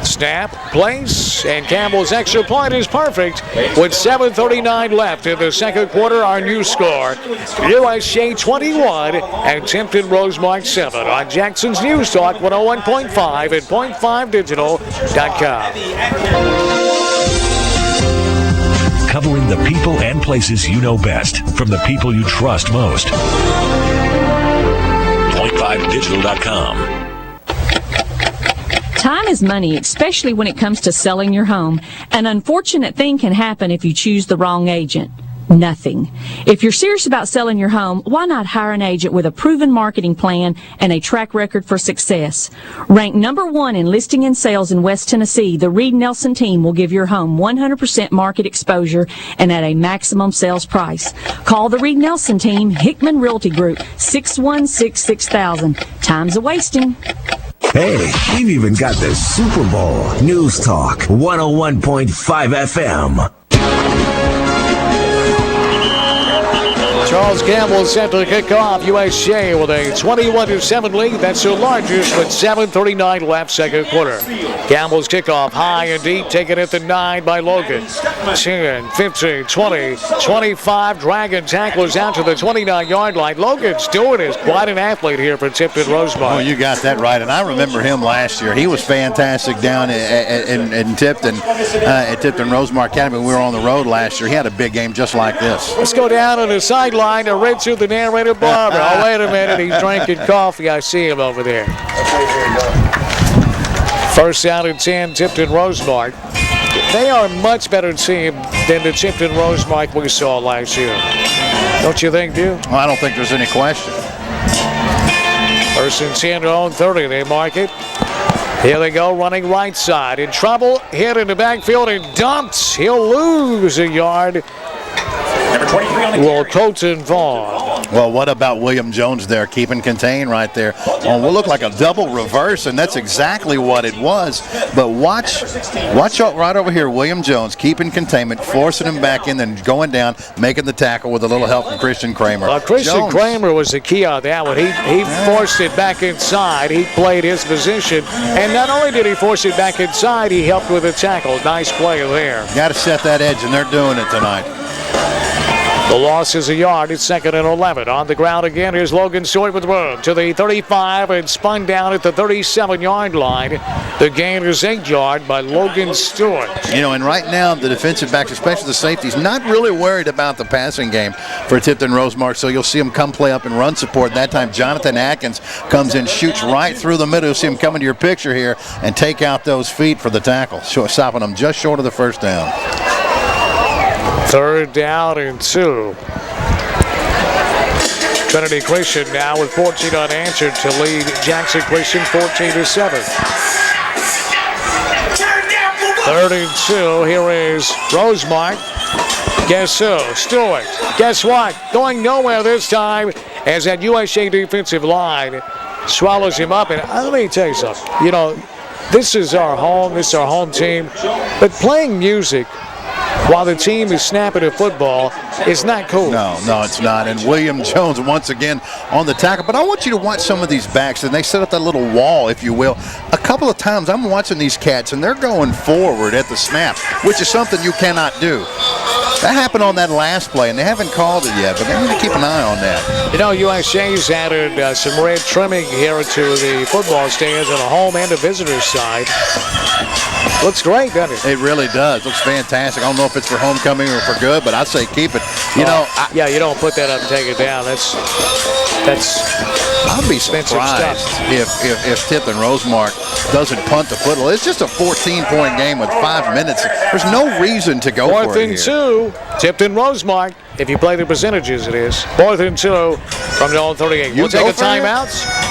Snap, place, and Campbell's extra point is perfect with 7:39 left in the second quarter. Our new score, USJ 21 and Tipton Rosemark 7 on Jackson's News Talk 101.5 and .5digital.com. Covering the people and places you know best from the people you trust most. .5digital.com. Time is money, especially when it comes to selling your home. An unfortunate thing can happen if you choose the wrong agent. Nothing. If you're serious about selling your home, why not hire an agent with a proven marketing plan and a track record for success? Ranked #1 in listing and sales in West Tennessee, the Reed Nelson team will give your home 100% market exposure and at a maximum sales price. Call the Reed Nelson team, Hickman Realty Group, 616-6000. Time's a-wasting. Hey, we've even got the Super Bowl. News Talk 101.5 FM. Charles Campbell set to kick off USJ with a 21-7 lead. That's the largest with 7:39 left, second quarter. Campbell's kickoff high and deep, taken at the 9 by Logan. 10, 15, 20, 25. Dragon tacklers out to the 29-yard line. Logan Stewart is quite an athlete here for Tipton Rosemark. Oh, you got that right. And I remember him last year. He was fantastic down in Tipton, at Tipton Rosemark Academy. We were on the road last year. He had a big game just like this. Let's go down on the sideline to Richard, the narrator, Barber. Oh, wait a minute. He's drinking coffee. I see him over there. First down and 10, Tipton Rosemark. They are a much better team than the Tipton Rosemark we saw last year. Don't you think, Dew? Well, I don't think there's any question. First and 10, their own 30. They mark it. Here they go, running right side. In trouble, hit in the backfield and dumps. He'll lose a yard. Number 23 on the Well, Colton Vaughn. Well, what about William Jones there, keeping contained right there? On what looked like a double reverse, and that's exactly what it was. But watch out right over here, William Jones keeping containment, forcing him back in, then going down, making the tackle with a little help from Christian Kramer. Christian Kramer was the key on that one. He forced it back inside. He played his position, and not only did he force it back inside, he helped with a tackle. Nice play there. Got to set that edge, and they're doing it tonight. The loss is a yard. It's 2nd and 11. On the ground again, here's Logan Stewart with room to the 35 and spun down at the 37-yard line. The gain is 8 yards by Logan Stewart. You know, and right now the defensive backs, especially the safeties, not really worried about the passing game for Tipton Rosemark, so you'll see him come play up and run support. That time Jonathan Atkins comes in, shoots right through the middle. You'll see him come into your picture here and take out those feet for the tackle, stopping them just short of the first down. 3rd down and 2. Trinity Christian now with 14 unanswered to lead Jackson Christian 14-7. 3rd and 2. Here is Rosemark. Guess who? Stewart. Guess what? Going nowhere this time as that USJ defensive line swallows him up. And let me tell you something. You know, this is our home. This is our home team. But playing music while the team is snapping a football is not cool. No, it's not. And William Jones once again on the tackle. But I want you to watch some of these backs, and they set up that little wall, if you will. A couple of times I'm watching these cats, and they're going forward at the snap, which is something you cannot do. That happened on that last play, and they haven't called it yet, but they need to keep an eye on that. You know, USJ's added some red trimming here to the football stands on the home and the visitor's side. Looks great, doesn't it? It really does. Looks fantastic. I don't know if it's for homecoming or for good, but I'd say keep it. You you don't put that up and take it down. That's I'd be surprised if Tipton Rosemark doesn't punt the football. It's just a 14-point game with 5 minutes. There's no reason to go for it. 4th and 2, Tipton Rosemark. If you play the percentages, it is 4th and 2 from the old 38. We'll take a timeout.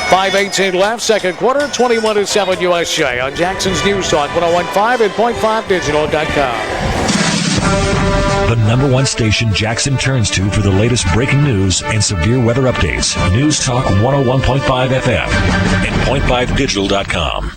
5:18 left, second quarter. 21-7 USJ on Jackson's News Talk 101.5 and .5digital.com. The number one station Jackson turns to for the latest breaking news and severe weather updates. News Talk 101.5 FM and .5digital.com.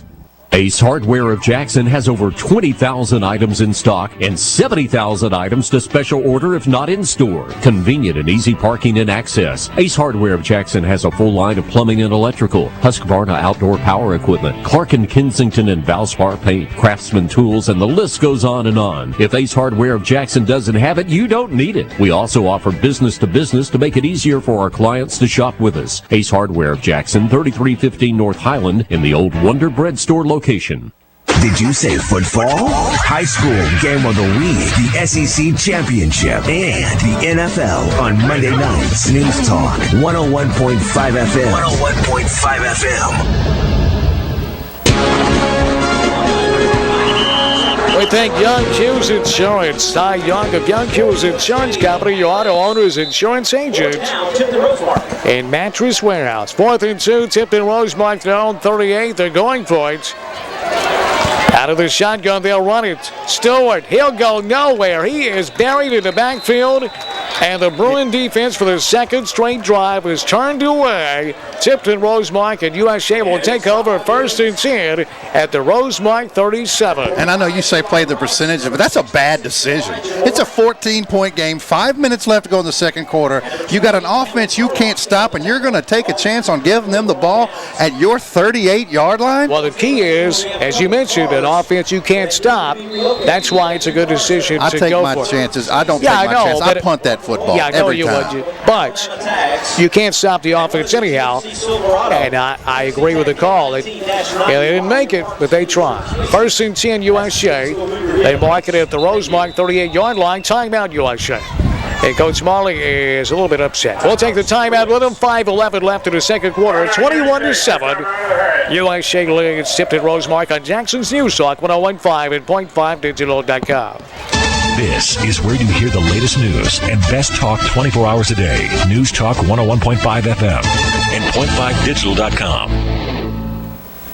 Ace Hardware of Jackson has over 20,000 items in stock and 70,000 items to special order if not in store. Convenient and easy parking and access. Ace Hardware of Jackson has a full line of plumbing and electrical, Husqvarna outdoor power equipment, Clark & Kensington and Valspar paint, Craftsman tools, and the list goes on and on. If Ace Hardware of Jackson doesn't have it, you don't need it. We also offer business to business to make it easier for our clients to shop with us. Ace Hardware of Jackson, 3315 North Highland in the old Wonder Bread store location. Did you say football? High school game of the week, the SEC championship, and the NFL on Monday nights. News Talk 101.5 FM. 101.5 FM. We thank Young Hughes Insurance. Ty Young of Young Hughes Insurance Company, your auto owner's insurance agent in Mattress Warehouse. 4th and 2, Tipton Rosemark, their own 38. They're going for it. Out of the shotgun, they'll run it. Stewart, he'll go nowhere. He is buried in the backfield. And the Bruin defense for the second straight drive is turned away. Tipton Rosemark and USJ will take over 1st and 10 at the Rosemark 37. And I know you say play the percentage, but that's a bad decision. It's a 14-point game, 5 minutes left to go in the second quarter. You got an offense you can't stop, and you're going to take a chance on giving them the ball at your 38-yard line? Well, the key is, as you mentioned, an offense you can't stop. That's why it's a good decision to go for. I take my chances. I don't take my chances. I punt that football every time. But you can't stop the offense anyhow. And I agree with the call. They didn't make it, but they tried. 1st and 10 USJ. They mark it at the Rosemark 38-yard line. Timeout USJ. And Coach Marley is a little bit upset. We'll take the timeout with him. 5:11 left in the second quarter. 21-7. USJ leads Tipton Rosemark on Jackson's News Talk 101.5 and .5digital.com. This is where you hear the latest news and best talk 24 hours a day. News Talk 101.5 FM and .5digital.com.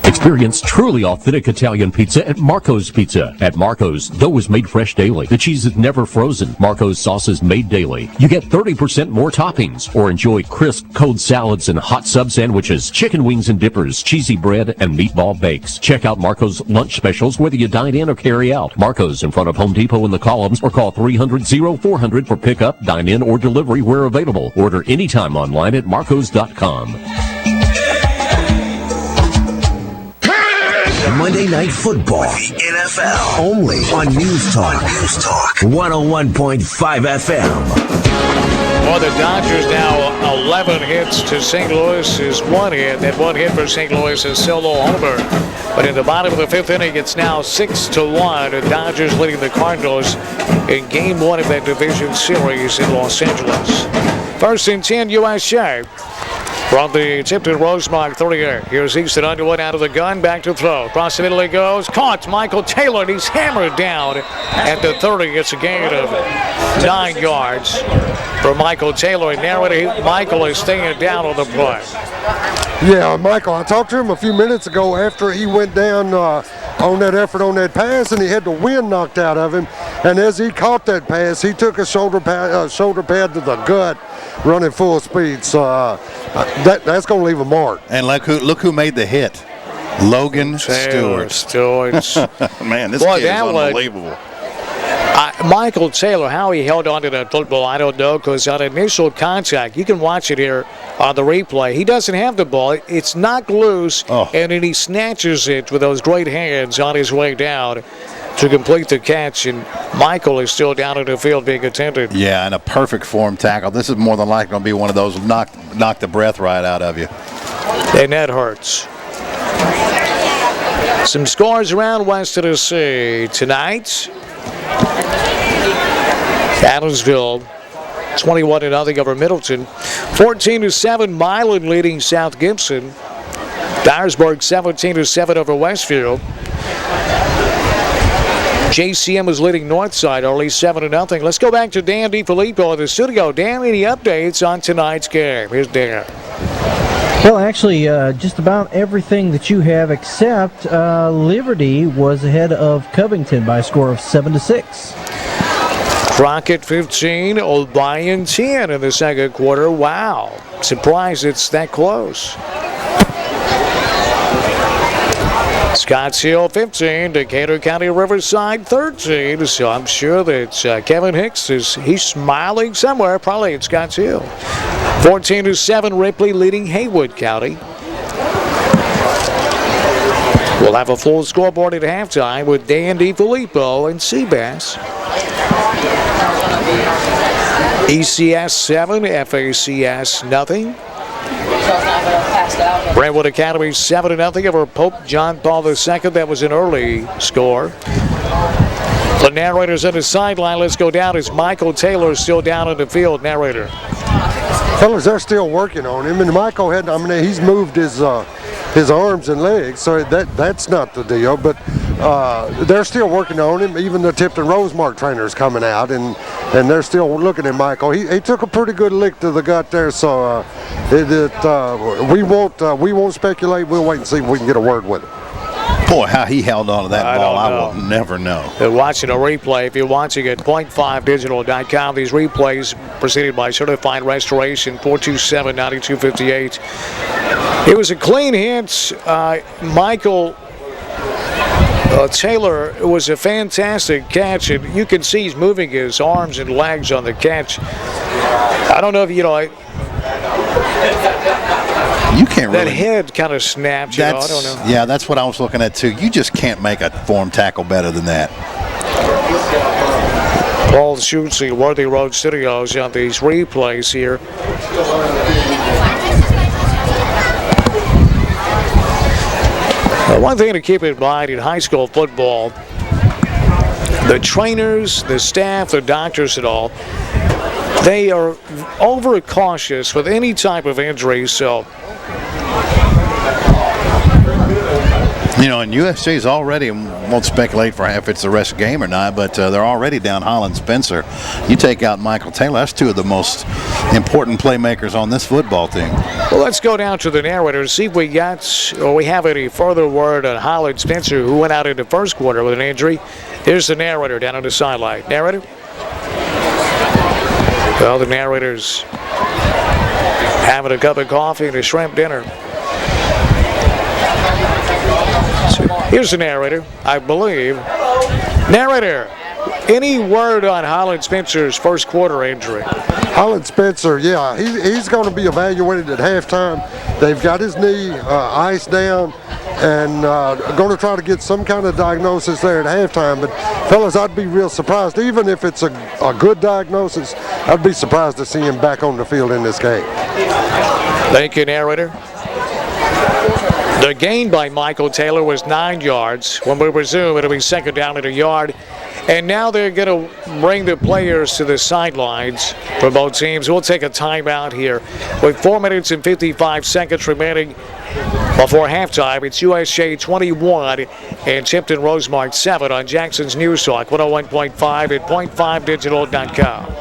Experience truly authentic Italian pizza at Marco's Pizza. At Marco's, dough is made fresh daily. The cheese is never frozen. Marco's sauce is made daily. You get 30% more toppings, or enjoy crisp, cold salads and hot sub sandwiches, chicken wings and dippers, cheesy bread, and meatball bakes. Check out Marco's lunch specials whether you dine in or carry out. Marco's in front of Home Depot in the Columns, or call 300-0400 for pickup, dine in, or delivery where available. Order anytime online at marcos.com. Monday Night Football, the NFL, only on News Talk 101.5 FM. Well, the Dodgers now 11 hits to St. Louis is 1 hit. That 1 hit for St. Louis is solo homer. But in the bottom of the 5th inning, it's now 6-1. The Dodgers leading the Cardinals in Game 1 of that division series in Los Angeles. 1st and 10 USJ. From the Tipton Rosemark 38. Here's Easton Underwood out of the gun, back to throw. Across the middle he goes. Caught Michael Taylor, and he's hammered down at the 30. It's a gain of 9 yards for Michael Taylor. And now Michael is staying down on the play. Yeah, Michael, I talked to him a few minutes ago after he went down on that effort on that pass, and he had the wind knocked out of him. And as he caught that pass, he took a shoulder pad to the gut, running full speed. So that's going to leave a mark. And look who made the hit. Logan Stewart. Man, this kid is unbelievable. Michael Taylor, how he held on to that football, I don't know, because on initial contact, you can watch it here on the replay. He doesn't have the ball. It's knocked loose, and then he snatches it with those great hands on his way down to complete the catch, and Michael is still down in the field being attended. Yeah, and a perfect form tackle. This is more than likely going to be one of those knock the breath right out of you. And that hurts. Some scores around West Tennessee tonight. Adamsville 21-0 over Middleton. 14-7 Milan leading South Gibson. Dyersburg 17-7 over Westfield. JCM is leading Northside early 7-0. Let's go back to Dan DiFilippo in the studio. Dan, any updates on tonight's game? Here's Dan. Well, actually, just about everything that you have except Liberty was ahead of Covington by a score of 7-6. Crockett 15, O'Brien 10 in the second quarter. Wow. Surprised it's that close. Scotts Hill 15, Decatur County Riverside 13. So I'm sure that Kevin Hicks he's smiling somewhere, probably at Scotts Hill. 14-7 Ripley leading Haywood County. We'll have a full scoreboard at halftime with Dan DiFilippo and Seabass. ECS 7, FACS nothing. Brentwood Academy 7-0 over Pope John Paul II. That was an early score. The narrator's on the sideline. Let's go down as Michael Taylor is still down in the field. Narrator. Fellas, they're still working on him, and Michael he's moved his arms and legs, so that's not the deal. But they're still working on him. Even the Tipton Rosemark trainer is coming out, and they're still looking at Michael. He took a pretty good lick to the gut there, so we won't speculate. We'll wait and see if we can get a word with him. Boy, how he held on to that ball, I will never know. They're watching a replay. If you're watching at .5digital.com, these replays preceded by Certified Restoration, 427-9258. It was a clean hit. Michael Taylor was a fantastic catch, and you can see he's moving his arms and legs on the catch. I don't know if, you can't really. That head kind of snapped. I don't know. Yeah, that's what I was looking at too. You just can't make a form tackle better than that. Paul Schutz, the Worthy Road Studios on these replays here. One thing to keep in mind in high school football, the trainers, the staff, the doctors and all, they are overcautious with any type of injury, so. And USJ's already, won't speculate for if it's the rest of the game or not, but they're already down Holland Spencer. You take out Michael Taylor, that's two of the most important playmakers on this football team. Well, let's go down to the narrator and see if we have any further word on Holland Spencer, who went out in the first quarter with an injury. Here's the narrator down on the sideline. Narrator? Well, the narrator's having a cup of coffee and a shrimp dinner. So here's the narrator, I believe. Narrator, any word on Holland Spencer's first quarter injury? Holland Spencer, yeah, he's going to be evaluated at halftime. They've got his knee iced down and going to try to get some kind of diagnosis there at halftime. But, fellas, I'd be real surprised. Even if it's a good diagnosis, I'd be surprised to see him back on the field in this game. Thank you, narrator. The gain by Michael Taylor was 9 yards. When we resume, it'll be second down at a yard. And now they're going to bring the players to the sidelines for both teams. We'll take a timeout here with 4 minutes and 55 seconds remaining before halftime. It's USJ 21 and Tipton Rosemark 7 on Jackson's News Talk 101.5 at .5digital.com.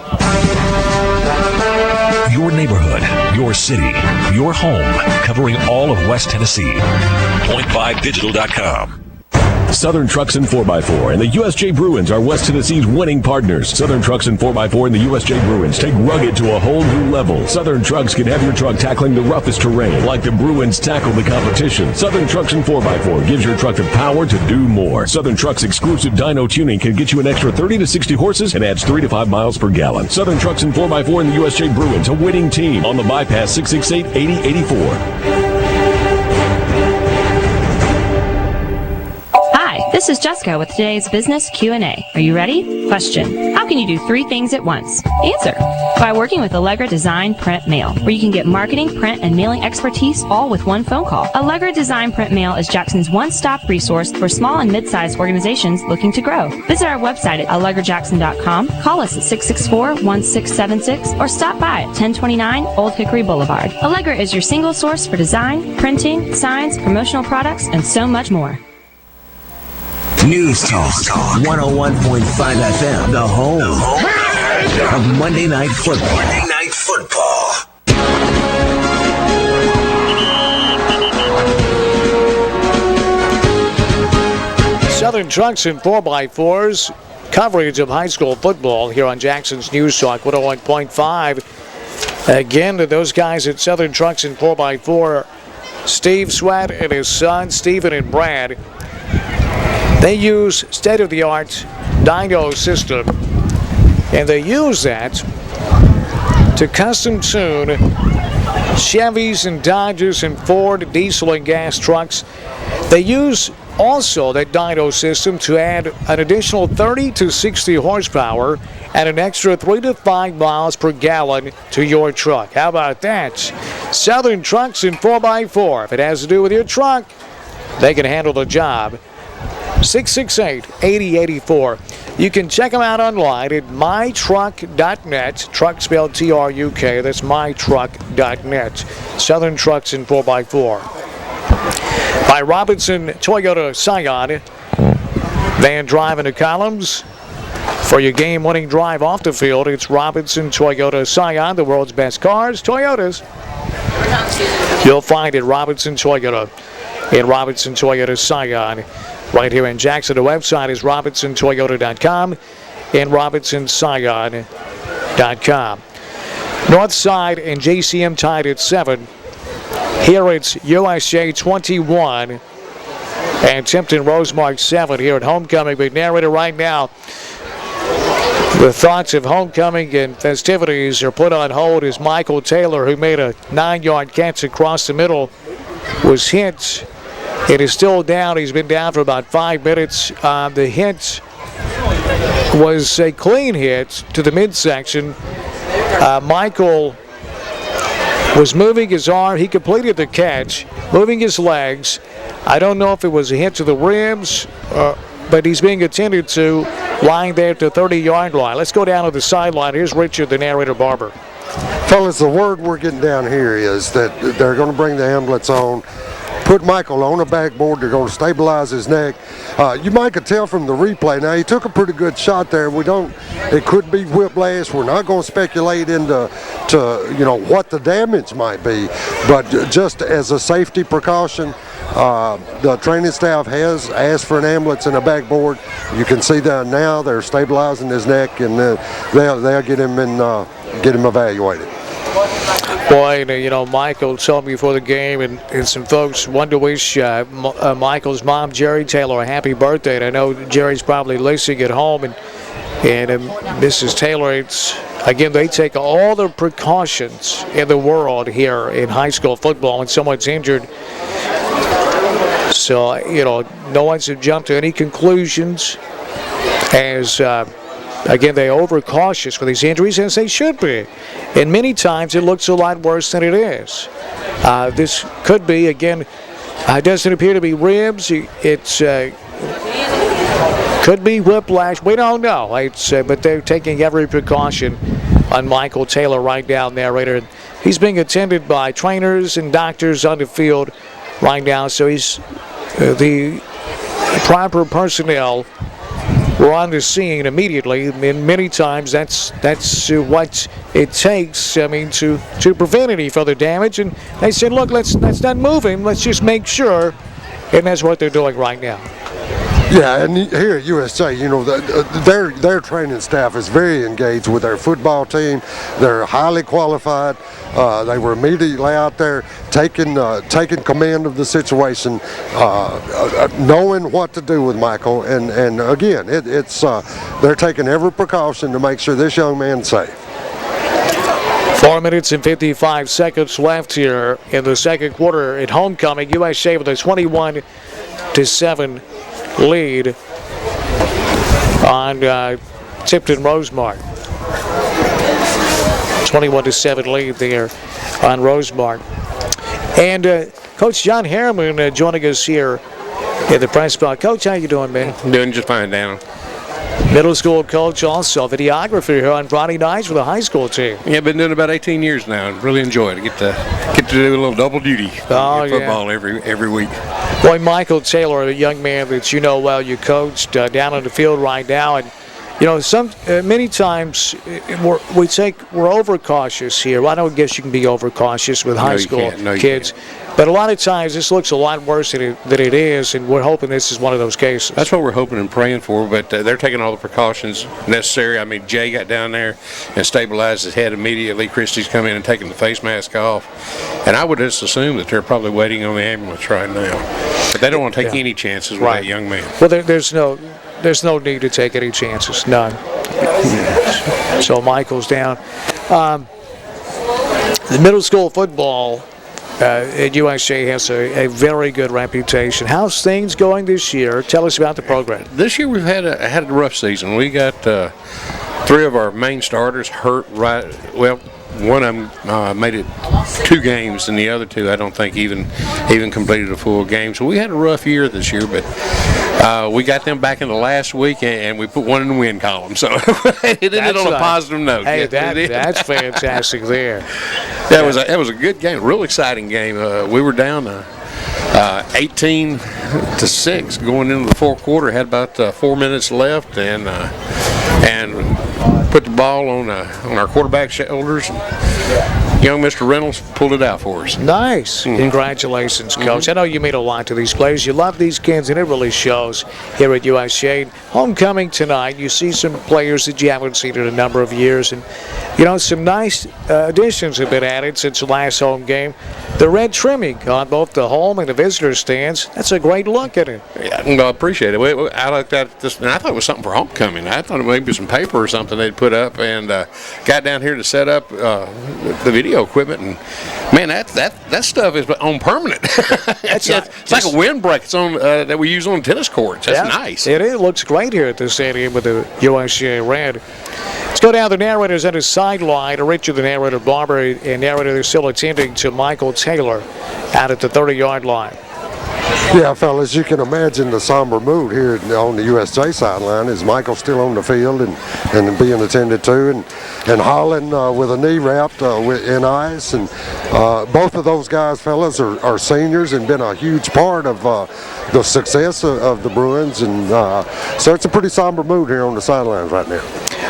Your neighborhood, your city, your home, covering all of West Tennessee. .5digital.com. Southern Trucks and 4x4 and the USJ Bruins are West Tennessee's winning partners. Southern Trucks and 4x4 and the USJ Bruins take rugged to a whole new level. Southern Trucks can have your truck tackling the roughest terrain like the Bruins tackle the competition. Southern Trucks and 4x4 gives your truck the power to do more. Southern Trucks exclusive dyno tuning can get you an extra 30 to 60 horses and adds 3 to 5 miles per gallon. Southern Trucks and 4x4 and the USJ Bruins, a winning team on the bypass 668-8084. This is Jessica with today's Business Q&A. Are you ready? Question. How can you do 3 things at once? Answer. By working with Allegra Design Print Mail, where you can get marketing, print, and mailing expertise all with one phone call. Allegra Design Print Mail is Jackson's one-stop resource for small and mid-sized organizations looking to grow. Visit our website at allegrajackson.com, call us at 664-1676, or stop by at 1029 Old Hickory Boulevard. Allegra is your single source for design, printing, signs, promotional products, and so much more. News Talk 101.5 FM, the home of Monday Night Football. Monday Night Football. Southern Trucks and 4x4s coverage of high school football here on Jackson's News Talk 101.5. Again, to those guys at Southern Trucks and 4x4, Steve Sweat and his son, Stephen and Brad, they use state-of-the-art dyno system, and they use that to custom tune Chevys and Dodges and Ford diesel and gas trucks. They use also that dyno system to add an additional 30 to 60 horsepower and an extra 3 to 5 miles per gallon to your truck. How about that? Southern Trucks and 4x4. If it has to do with your truck, they can handle the job. 668-8084. You can check them out online at mytruck.net. Truck spelled T-R-U-K. That's mytruck.net. Southern Trucks and 4x4. By Robinson Toyota Scion. Van driving the columns. For your game-winning drive off the field, it's Robinson Toyota Scion, the world's best cars, Toyotas. You'll find it Robinson Toyota. in Robinson Toyota Scion. Right here in Jackson, the website is robinsontoyota.com and robinsonscion.com. Northside and JCM tied at 7. Here it's USJ 21 and Tipton Rosemark 7 here at homecoming. But narrator right now, the thoughts of homecoming and festivities are put on hold as Michael Taylor, who made a 9-yard catch across the middle, was hit. It is still down. He's been down for about 5 minutes. The hit was a clean hit to the midsection. Michael was moving his arm. He completed the catch, moving his legs. I don't know if it was a hit to the ribs, but he's being attended to lying there at the 30-yard line. Let's go down to the sideline. Here's Richard, the narrator Barber. Fellas, the word we're getting down here is that they're going to bring the ambulance on, put Michael on a backboard. They're going to stabilize his neck. You might could tell from the replay. Now, he took a pretty good shot there. It could be whiplash. We're not going to speculate into what the damage might be, but just as a safety precaution, the training staff has asked for an ambulance and a backboard. You can see that now. They're stabilizing his neck, and they'll get him evaluated. Boy, Michael told me before the game, and some folks wanted to wish Michael's mom, Jerry Taylor, a happy birthday. And I know Jerry's probably listening at home, and Mrs. Taylor, again, they take all the precautions in the world here in high school football when someone's injured. So, no one should jump to any conclusions as again, they are overcautious for these injuries, as they should be. And many times it looks a lot worse than it is. This could be, again, it doesn't appear to be ribs. It's could be whiplash. We don't know. But they're taking every precaution on Michael Taylor right now, narrator. He's being attended by trainers and doctors on the field right now. So he's the proper personnel were on the scene immediately, and many times that's what it takes. to prevent any further damage. And they said, look, let's not move him. Let's just make sure, and that's what they're doing right now. Yeah, and here at USJ, their training staff is very engaged with their football team. They're highly qualified. They were immediately out there taking command of the situation, knowing what to do with Michael. And again, they're taking every precaution to make sure this young man's safe. 4 minutes and 55 seconds left here in the second quarter at homecoming. USA with a 21-7 lead on Tipton Rosemark. 21-7 lead there on Rosemark. And Coach John Harriman joining us here in the press box. Coach, how you doing, man? I'm doing just fine, Dan. Middle school coach, also videographer here on Friday nights with a high school team. Yeah, I've been doing it about 18 years now, and really enjoy it. I get to do a little double duty. Football every week. Boy, Michael Taylor, a young man that you know well, you coached down on the field right now, and many times we're overcautious here. Well, I don't guess you can be overcautious with high school kids. But a lot of times this looks a lot worse than it is, and we're hoping this is one of those cases. That's what we're hoping and praying for, but they're taking all the precautions necessary. Jay got down there and stabilized his head immediately. Christie's come in and taken the face mask off. And I would just assume that they're probably waiting on the ambulance right now. But they don't want to take any chances with that young man. Well, there's no need to take any chances, none. So Michael's down. The middle school football at USJ has a very good reputation. How's things going this year? Tell us about the program. This year we've had a rough season. We got 3 of our main starters hurt one of them made it 2 games, and the other 2 I don't think even completed a full game. So we had a rough year this year, but we got them back in the last week, and we put one in the win column. So it ended on a positive note. Hey, that's fantastic there. That was a good game, real exciting game. We were down 18-6 going into the fourth quarter. Had about 4 minutes left, and put the ball on our quarterback's shoulders. young Mr. Reynolds pulled it out for us. Nice. Congratulations, Coach. I know you mean a lot to these players. You love these kids, and it really shows here at USJ. Homecoming tonight, you see some players that you haven't seen in a number of years, and some nice additions have been added since the last home game. The red trimming on both the home and the visitor stands, that's a great look at it. Yeah, I appreciate it. I looked at this, and I thought it was something for homecoming. I thought it might be some paper or something they'd put up, and got down here to set up the video equipment, and man, that stuff is on permanent. it's like a windbreak. It's on that we use on tennis courts. That's nice. It is. It looks great here at the stadium with the USJ red. Let's go down the narrators at his sideline. Richard, the narrator, Barber, and narrator, they're still attending to Michael Taylor out at the 30-yard line. Yeah, fellas, you can imagine the somber mood here on the USJ sideline. Is Michael still on the field and being attended to, and Holland with a knee wrapped in ice, and both of those guys, fellas, are seniors and been a huge part of the success of the Bruins, and so it's a pretty somber mood here on the sidelines right now.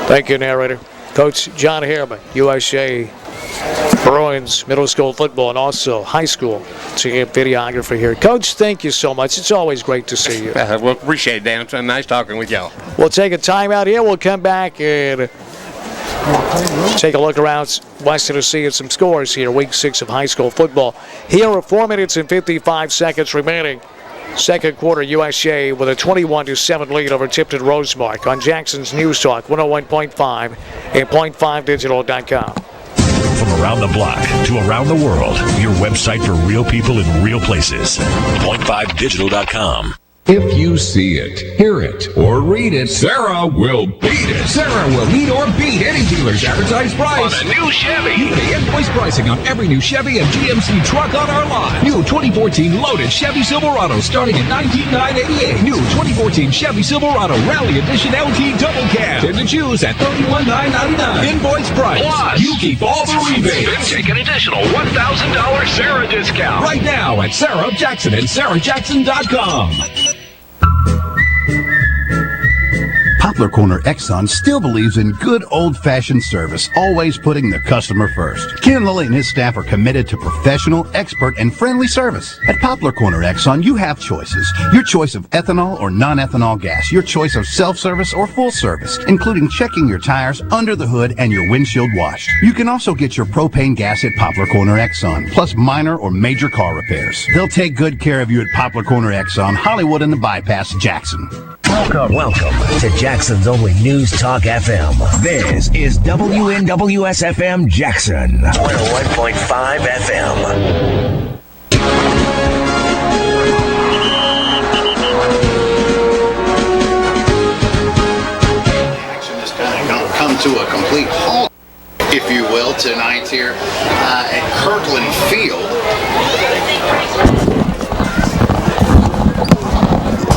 Thank you, narrator. Coach John Harriman, USJ Bruins middle school football and also high school videographer here. Coach, thank you so much. It's always great to see you. Well, appreciate it, Dan. It's nice talking with y'all. We'll take a time out here. We'll come back and take a look around West Tennessee at some scores here, week 6 of high school football. Here are 4 minutes and 55 seconds remaining. Second quarter, USJ with a 21-7 lead over Tipton Rosemark on Jackson's News Talk 101.5 and .5digital.com. From around the block to around the world, your website for real people in real places. .5digital.com. If you see it, hear it, or read it, Sarah will beat it. Sarah will meet or beat any dealer's advertised price. On a new Chevy. You pay invoice pricing on every new Chevy and GMC truck on our lot. New 2014 loaded Chevy Silverado starting at $19,988. New 2014 Chevy Silverado Rally Edition LT Double Cab. 10 to choose at $31,999. Invoice price. Plus, you keep all the rebates. Then take an additional $1,000 Sarah discount. Right now at Sarah Jackson and SarahJackson.com. Poplar Corner Exxon still believes in good old-fashioned service, always putting the customer first. Ken Lilly and his staff are committed to professional, expert, and friendly service. At Poplar Corner Exxon, you have choices. Your choice of ethanol or non-ethanol gas. Your choice of self-service or full service, including checking your tires, under the hood, and your windshield washed. You can also get your propane gas at Poplar Corner Exxon, plus minor or major car repairs. They'll take good care of you at Poplar Corner Exxon, Hollywood and the Bypass, Jackson. Welcome to Jackson's only News Talk FM. This is WNWS-FM Jackson, 101.5 FM. Action is kind of going to come to a complete halt, if you will, tonight here at Kirkland Field.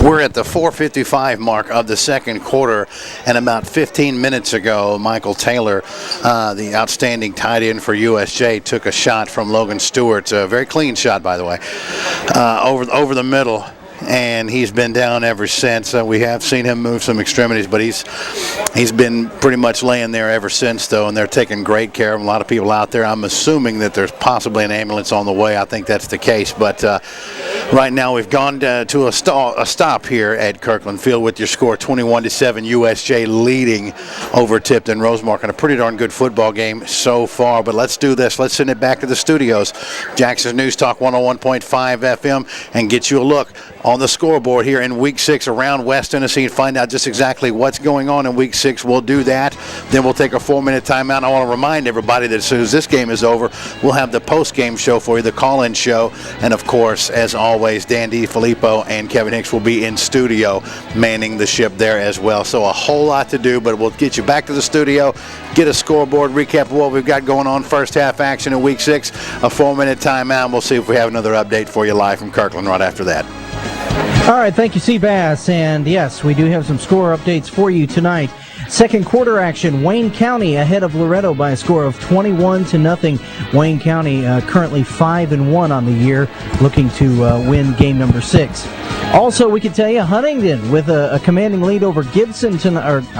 We're at the 4:55 mark of the second quarter, and about 15 minutes ago, Michael Taylor, the outstanding tight end for USJ, took a shot from Logan Stewart, a very clean shot, by the way, over the middle. And he's been down ever since. We have seen him move some extremities, but he's been pretty much laying there ever since, though, and they're taking great care of him. A lot of people out there. I'm assuming that there's possibly an ambulance on the way. I think that's the case. But right now we've gone to a stop here at Kirkland Field with your score 21-7, USJ leading over Tipton Rosemark, and a pretty darn good football game so far. But let's do this. Let's send it back to the studios, Jackson's News Talk 101.5 FM, and get you a look on the scoreboard here in Week 6 around West Tennessee and find out just exactly what's going on in Week 6. We'll do that. Then we'll take a 4-minute timeout. I want to remind everybody that as soon as this game is over, we'll have the post-game show for you, the call-in show. And, of course, as always, Dan DiFilippo and Kevin Hicks will be in studio manning the ship there as well. So a whole lot to do, but we'll get you back to the studio, get a scoreboard recap of what we've got going on, first half action in Week 6, a 4-minute timeout, and we'll see if we have another update for you live from Kirkland right after that. All right, thank you, Seabass. And yes, we do have some score updates for you tonight. Second quarter action, Wayne County ahead of Loretto by a score of 21-0. Wayne County currently 5-1 on the year, looking to win game number 6. Also, we can tell you Huntington with a commanding lead over Gleason tonight.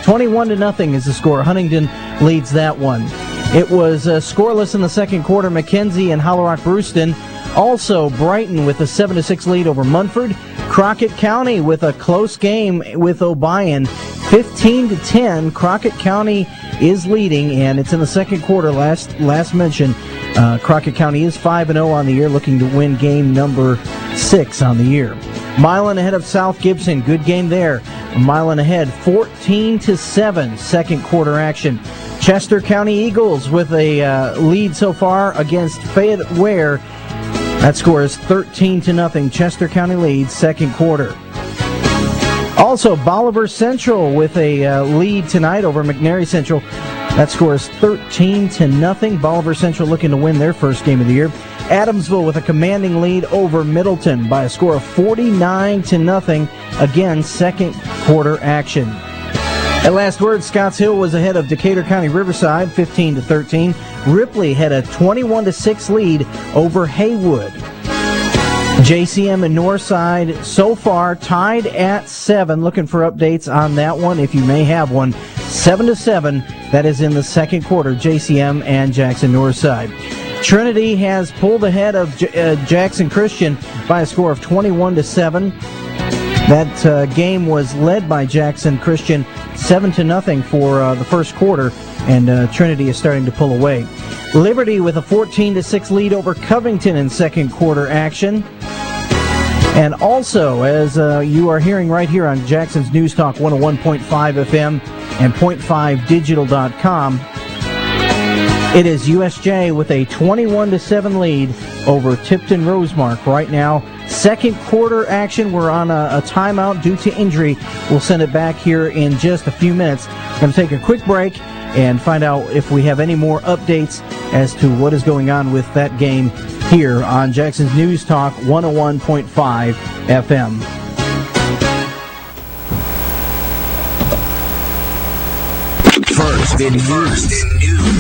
21-0 is the score. Huntington leads that one. It was scoreless in the second quarter. McKenzie and Hollow Rock Brewston. Also, Brighton with a 7-6 lead over Munford. Crockett County with a close game with Obion, 15-10. Crockett County is leading, and it's in the second quarter. Last mention, Crockett County is 5-0 on the year, looking to win game number 6 on the year. Milan ahead of South Gibson. Good game there. Milan ahead, 14-7. Second quarter action. Chester County Eagles with a lead so far against Fayette Ware. That score is 13-0. Chester County leads second quarter. Also, Bolivar Central with a lead tonight over McNary Central. That score is 13-0. Bolivar Central looking to win their first game of the year. Adamsville with a commanding lead over Middleton by a score of 49-0. Again, second quarter action. At last word, Scotts Hill was ahead of Decatur County Riverside, 15-13. Ripley had a 21-6 lead over Haywood. JCM and Northside so far tied at 7. Looking for updates on that one if you may have one. 7-7. That is in the second quarter. JCM and Jackson Northside. Trinity has pulled ahead of Jackson Christian by a score of 21-7. That game was led by Jackson Christian 7-0 for the first quarter, and Trinity is starting to pull away. Liberty with a 14-6 lead over Covington in second quarter action. And also, as you are hearing right here on Jackson's News Talk 101.5 FM and .5digital.com, it is USJ with a 21-7 lead over Tipton Rosemark right now. Second quarter action. We're on a timeout due to injury. We'll send it back here in just a few minutes. Going to take a quick break and find out if we have any more updates as to what is going on with that game here on Jackson's News Talk 101.5 FM. First in news,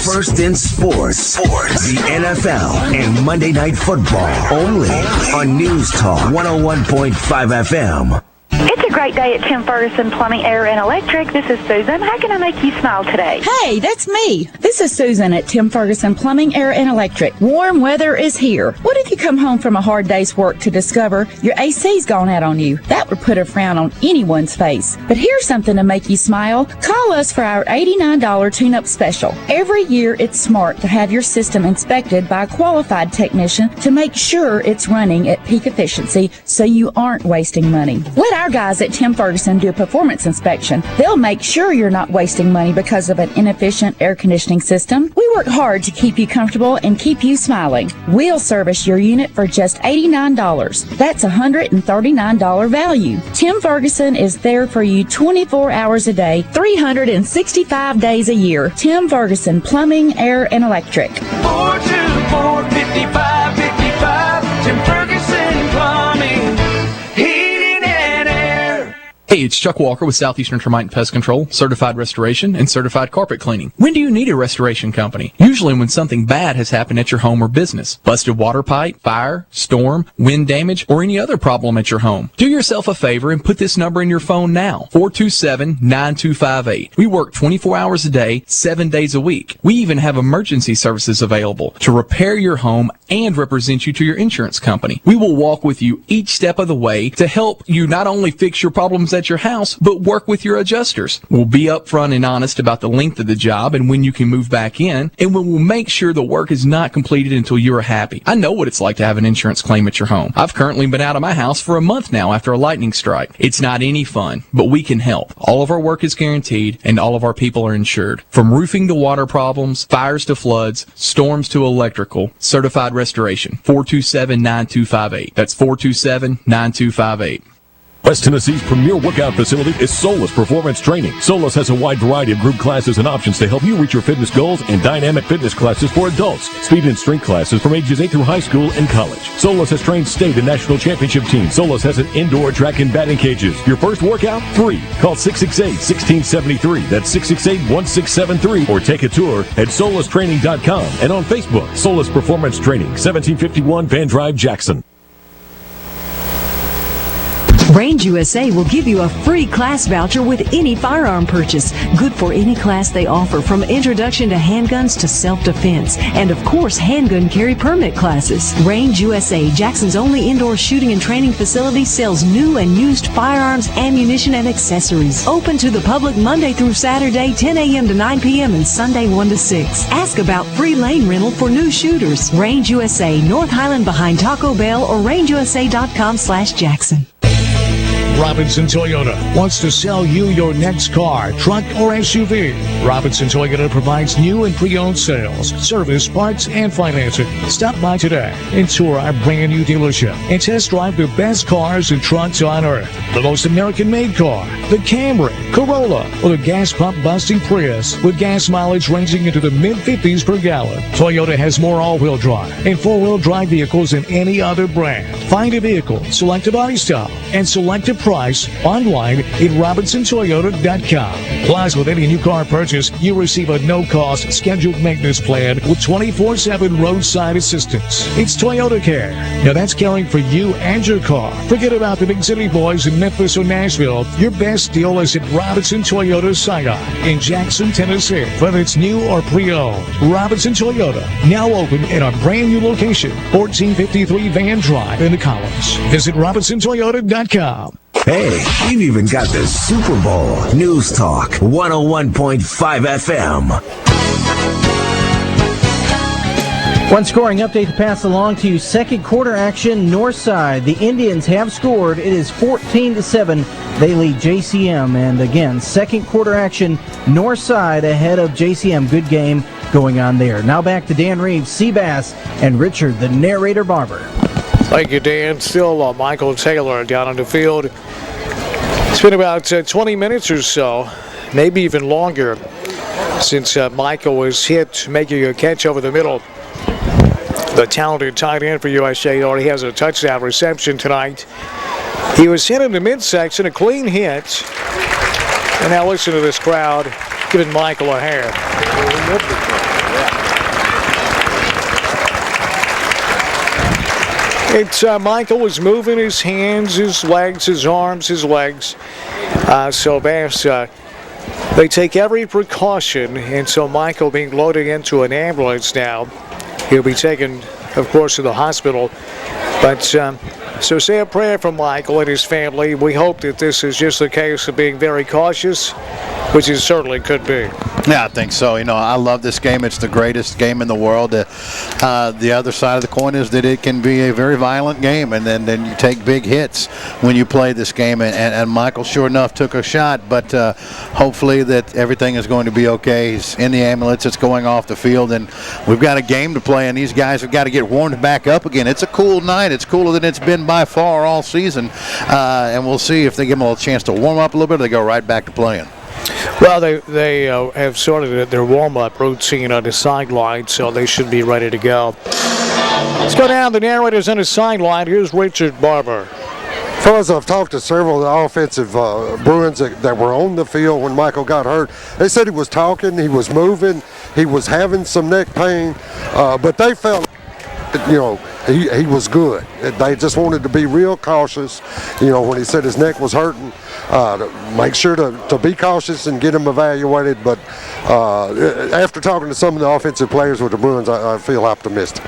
first in sports, the NFL and Monday Night Football, only on News Talk 101.5 FM. It's a great day at Tim Ferguson Plumbing, Air, and Electric. This is Susan. How can I make you smile today? Hey, that's me. This is Susan at Tim Ferguson Plumbing, Air, and Electric. Warm weather is here. What if you come home from a hard day's work to discover your AC's gone out on you? That would put a frown on anyone's face. But here's something to make you smile. Call us for our $89 tune-up special. Every year, it's smart to have your system inspected by a qualified technician to make sure it's running at peak efficiency so you aren't wasting money. Let our guys at Tim Ferguson do a performance inspection. They'll make sure you're not wasting money because of an inefficient air conditioning system. We work hard to keep you comfortable and keep you smiling. We'll service your unit for just $89. That's $139 value. Tim Ferguson is there for you 24 hours a day, 365 days a year. Tim Ferguson Plumbing, Air, and Electric. 424-5555. Tim Ferguson Plumbing. Hey, it's Chuck Walker with Southeastern Termite and Pest Control, certified restoration, and certified carpet cleaning. When do you need a restoration company? Usually when something bad has happened at your home or business. Busted water pipe, fire, storm, wind damage, or any other problem at your home. Do yourself a favor and put this number in your phone now, 427-9258. We work 24 hours a day, 7 days a week. We even have emergency services available to repair your home and represent you to your insurance company. We will walk with you each step of the way to help you not only fix your problems at your house, but work with your adjusters. We'll be upfront and honest about the length of the job and when you can move back in, and we will make sure the work is not completed until you are happy. I know what it's like to have an insurance claim at your home. I've currently been out of my house for a month now after a lightning strike. It's not any fun, but we can help. All of our work is guaranteed, and all of our people are insured. From roofing to water problems, fires to floods, storms to electrical, certified restoration. 427-9258. That's 427-9258. West Tennessee's premier workout facility is Solus Performance Training. Solus has a wide variety of group classes and options to help you reach your fitness goals, and dynamic fitness classes for adults, speed and strength classes from ages 8 through high school and college. Solus has trained state and national championship teams. Solus has an indoor track and batting cages. Your first workout, free. Call 668-1673. That's 668-1673. Or take a tour at solustraining.com and on Facebook, Solus Performance Training, 1751 Van Drive, Jackson. Range USA will give you a free class voucher with any firearm purchase. Good for any class they offer, from introduction to handguns to self-defense. And of course, handgun carry permit classes. Range USA, Jackson's only indoor shooting and training facility, sells new and used firearms, ammunition, and accessories. Open to the public Monday through Saturday, 10 a.m. to 9 p.m. and Sunday 1 to 6. Ask about free lane rental for new shooters. Range USA, North Highland behind Taco Bell, or rangeusa.com/Jackson. Robinson Toyota wants to sell you your next car, truck, or SUV. Robinson Toyota provides new and pre-owned sales, service, parts, and financing. Stop by today and tour our brand new dealership and test drive the best cars and trucks on earth. The most American-made car, the Camry, Corolla, or the gas pump busting Prius with gas mileage ranging into the mid-50s per gallon. Toyota has more all-wheel drive and four-wheel drive vehicles than any other brand. Find a vehicle, select a body style, and select a price online at RobinsonToyota.com. Plus, with any new car purchase, you receive a no-cost scheduled maintenance plan with 24/7 roadside assistance. It's Toyota Care. Now that's caring for you and your car. Forget about the big city boys in Memphis or Nashville. Your best deal is at Robinson Toyota Scion in Jackson, Tennessee. Whether it's new or pre-owned, Robinson Toyota, now open at our brand new location, 1453 Van Drive in the College. Visit RobinsonToyota.com. Hey, we've even got the Super Bowl. News Talk 101.5 FM. One scoring update to pass along to you. Second quarter action, Northside. The Indians have scored. It is 14-7. They lead JCM. And again, second quarter action, Northside ahead of JCM. Good game going on there. Now back to Dan Reeves, Seabass, and Richard, the narrator Barber. Thank you, Dan. Still Michael Taylor down on the field. It's been about 20 minutes or so, maybe even longer, since Michael was hit making a catch over the middle. The talented tight end for USJ already has a touchdown reception tonight. He was hit in the midsection, a clean hit. And now listen to this crowd giving Michael a hand. It's Michael was moving his hands, his legs, his arms, his legs. So Bass, they take every precaution, and so Michael being loaded into an ambulance now. He'll be taken, of course, to the hospital. But so say a prayer for Michael and his family. We hope that this is just a case of being very cautious, which it certainly could be. Yeah, I think so. You know, I love this game. It's the greatest game in the world. The other side of the coin is that it can be a very violent game, and then you take big hits when you play this game. And Michael, sure enough, took a shot, but hopefully that everything is going to be okay. He's in the ambulance. It's going off the field, and we've got a game to play, and these guys have got to get warmed back up again. It's a cool night. It's cooler than it's been by far all season, and we'll see if they give them a chance to warm up a little bit or they go right back to playing. Well, they have started their warm-up routine on the sideline, so they should be ready to go. Let's go down. The narrator's on the sideline. Here's Richard Barber. Fellas, I've talked to several of the offensive Bruins that were on the field when Michael got hurt. They said he was talking, he was moving, he was having some neck pain, but they felt, you know, he was good. They just wanted to be real cautious. You know, when he said his neck was hurting, to make sure to be cautious and get him evaluated. But after talking to some of the offensive players with the Bruins, I feel optimistic.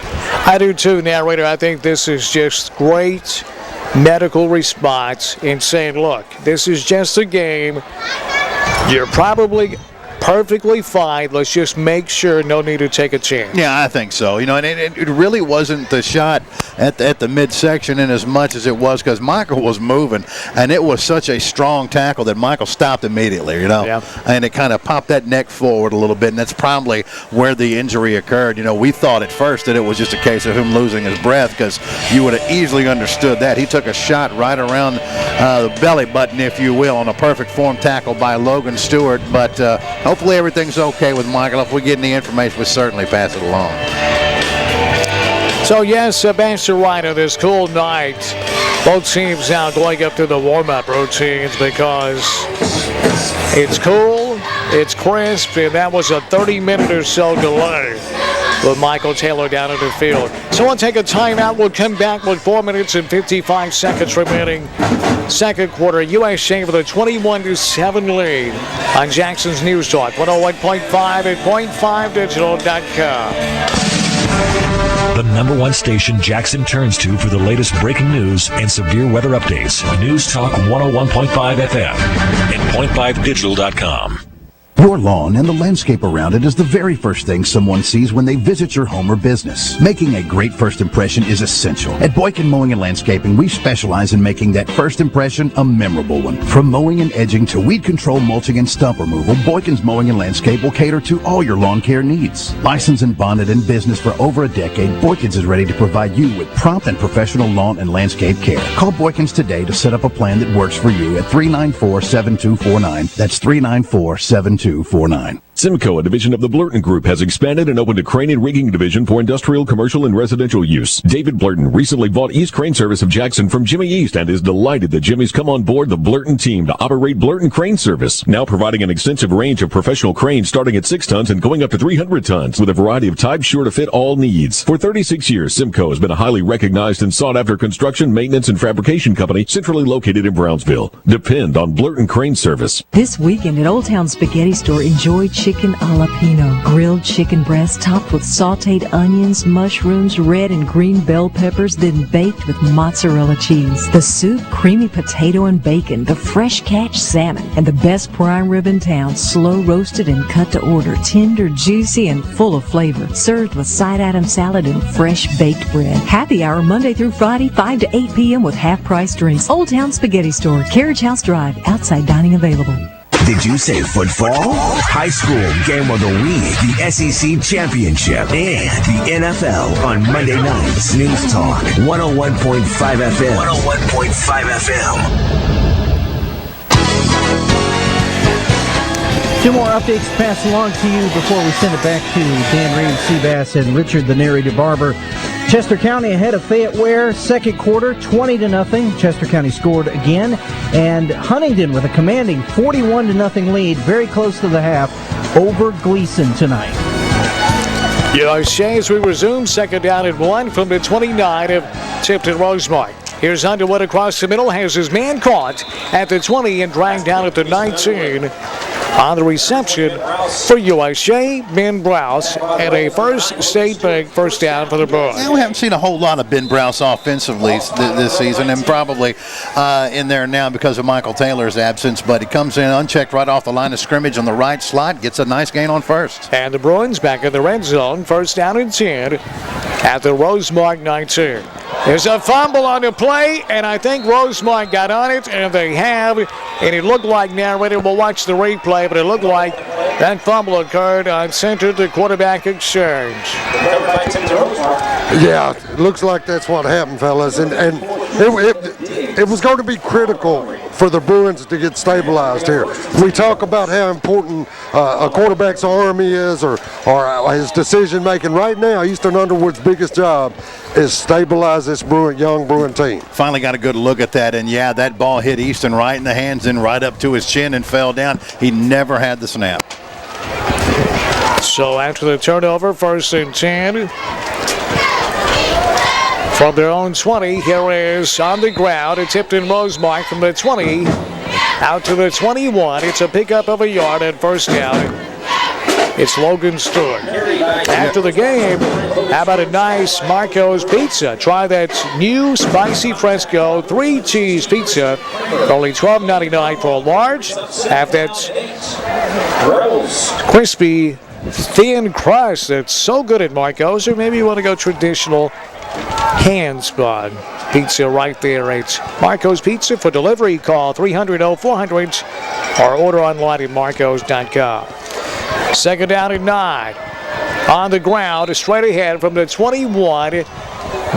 I do too, narrator. I think this is just great medical response in saying, look, this is just a game. You're probably perfectly fine. Let's just make sure, no need to take a chance. Yeah, I think so. You know, and it really wasn't the shot at the midsection in as much as it was because Michael was moving, and it was such a strong tackle that Michael stopped immediately, you know. Yeah. And it kind of popped that neck forward a little bit, and that's probably where the injury occurred. You know, we thought at first that it was just a case of him losing his breath because you would have easily understood that. He took a shot right around the belly button, if you will, on a perfect form tackle by Logan Stewart, but hopefully everything's okay with Michael. If we get any information, we'll certainly pass it along. So, yes, Sebastian Wright on this cool night. Both teams now going up to the warm-up routines because it's cool, it's crisp, and that was a 30-minute or so delay with Michael Taylor down in the field. So we'll take a timeout. We'll come back with 4 minutes and 55 seconds remaining. Second quarter, USJ with a 21-7 lead on Jackson's News Talk, 101.5 at .5digital.com. The number one station Jackson turns to for the latest breaking news and severe weather updates. News Talk 101.5 FM and .5digital.com. Your lawn and the landscape around it is the very first thing someone sees when they visit your home or business. Making a great first impression is essential. At Boykin Mowing and Landscaping, we specialize in making that first impression a memorable one. From mowing and edging to weed control, mulching, and stump removal, Boykin's Mowing and Landscape will cater to all your lawn care needs. Licensed and bonded in business for over a decade, Boykins is ready to provide you with prompt and professional lawn and landscape care. Call Boykins today to set up a plan that works for you at 394-7249. That's 394-7249. Simcoe, a division of the Blurton Group, has expanded and opened a crane and rigging division for industrial, commercial, and residential use. David Blurton recently bought East Crane Service of Jackson from Jimmy East and is delighted that Jimmy's come on board the Blurton team to operate Blurton Crane Service, now providing an extensive range of professional cranes starting at 6 tons and going up to 300 tons with a variety of types sure to fit all needs. For 36 years, Simcoe has been a highly recognized and sought-after construction, maintenance, and fabrication company centrally located in Brownsville. Depend on Blurton Crane Service. This weekend at Old Town Spaghetti Store, enjoy chicken jalapeno, grilled chicken breast topped with sauteed onions, mushrooms, red and green bell peppers, then baked with mozzarella cheese. The soup, creamy potato and bacon, the fresh catch salmon, and the best prime rib in town, slow roasted and cut to order, tender, juicy, and full of flavor. Served with side item salad and fresh baked bread. Happy hour Monday through Friday, 5 to 8 p.m. with half-price drinks. Old Town Spaghetti Store, Carriage House Drive, outside dining available. Did you say football? High school game of the week, the SEC championship, and the NFL on Monday nights. News Talk 101.5 FM. 101.5 FM. Two more updates to pass along to you before we send it back to Dan Reed, Seabass, and Richard, the narrator barber. Chester County ahead of Fayette Ware, second quarter, 20-0. Chester County scored again, and Huntington with a commanding 41-0 lead, very close to the half, over Gleason tonight. USJ as we resume, second down and 1 from the 29 of Tipton Rosemark. Here's Underwood across the middle, has his man caught at the 20 and dragged down at the 19. On the reception for USJ, Ben Browse, and a first state bank first down for the Bruins. Yeah, we haven't seen a whole lot of Ben Browse offensively this season, and probably in there now because of Michael Taylor's absence, but he comes in unchecked right off the line of scrimmage on the right slot, gets a nice gain on first. And the Bruins back in the red zone, first down and 10 at the Rosemark 19. There's a fumble on the play, and I think Rosemark got on it, and they have, and it looked like narrator, we'll watch the replay, but it looked like that fumble occurred on center to quarterback exchange. Yeah, it looks like that's what happened, fellas, and it was going to be critical for the Bruins to get stabilized here. We talk about how important a quarterback's arm is or his decision making. Right now, Easton Underwood's biggest job is stabilize this young Bruin team. Finally got a good look at that, and yeah, that ball hit Easton right in the hands and right up to his chin and fell down. He never had the snap. So after the turnover, first and 10. From their own 20, here is on the ground a Tipton Rosemark from the 20 out to the 21. It's a pickup of a yard and first down. It's Logan Stewart. After the game, how about a nice Marco's Pizza? Try that new spicy fresco 3-cheese pizza for only $12.99 for a large. Have that crispy, thin crust that's so good at Marco's, or maybe you want to go traditional hand-spun pizza right there. It's Marco's Pizza. For delivery, call 300-0400 or order online at marcos.com. Second down and 9. On the ground, straight ahead from the 21,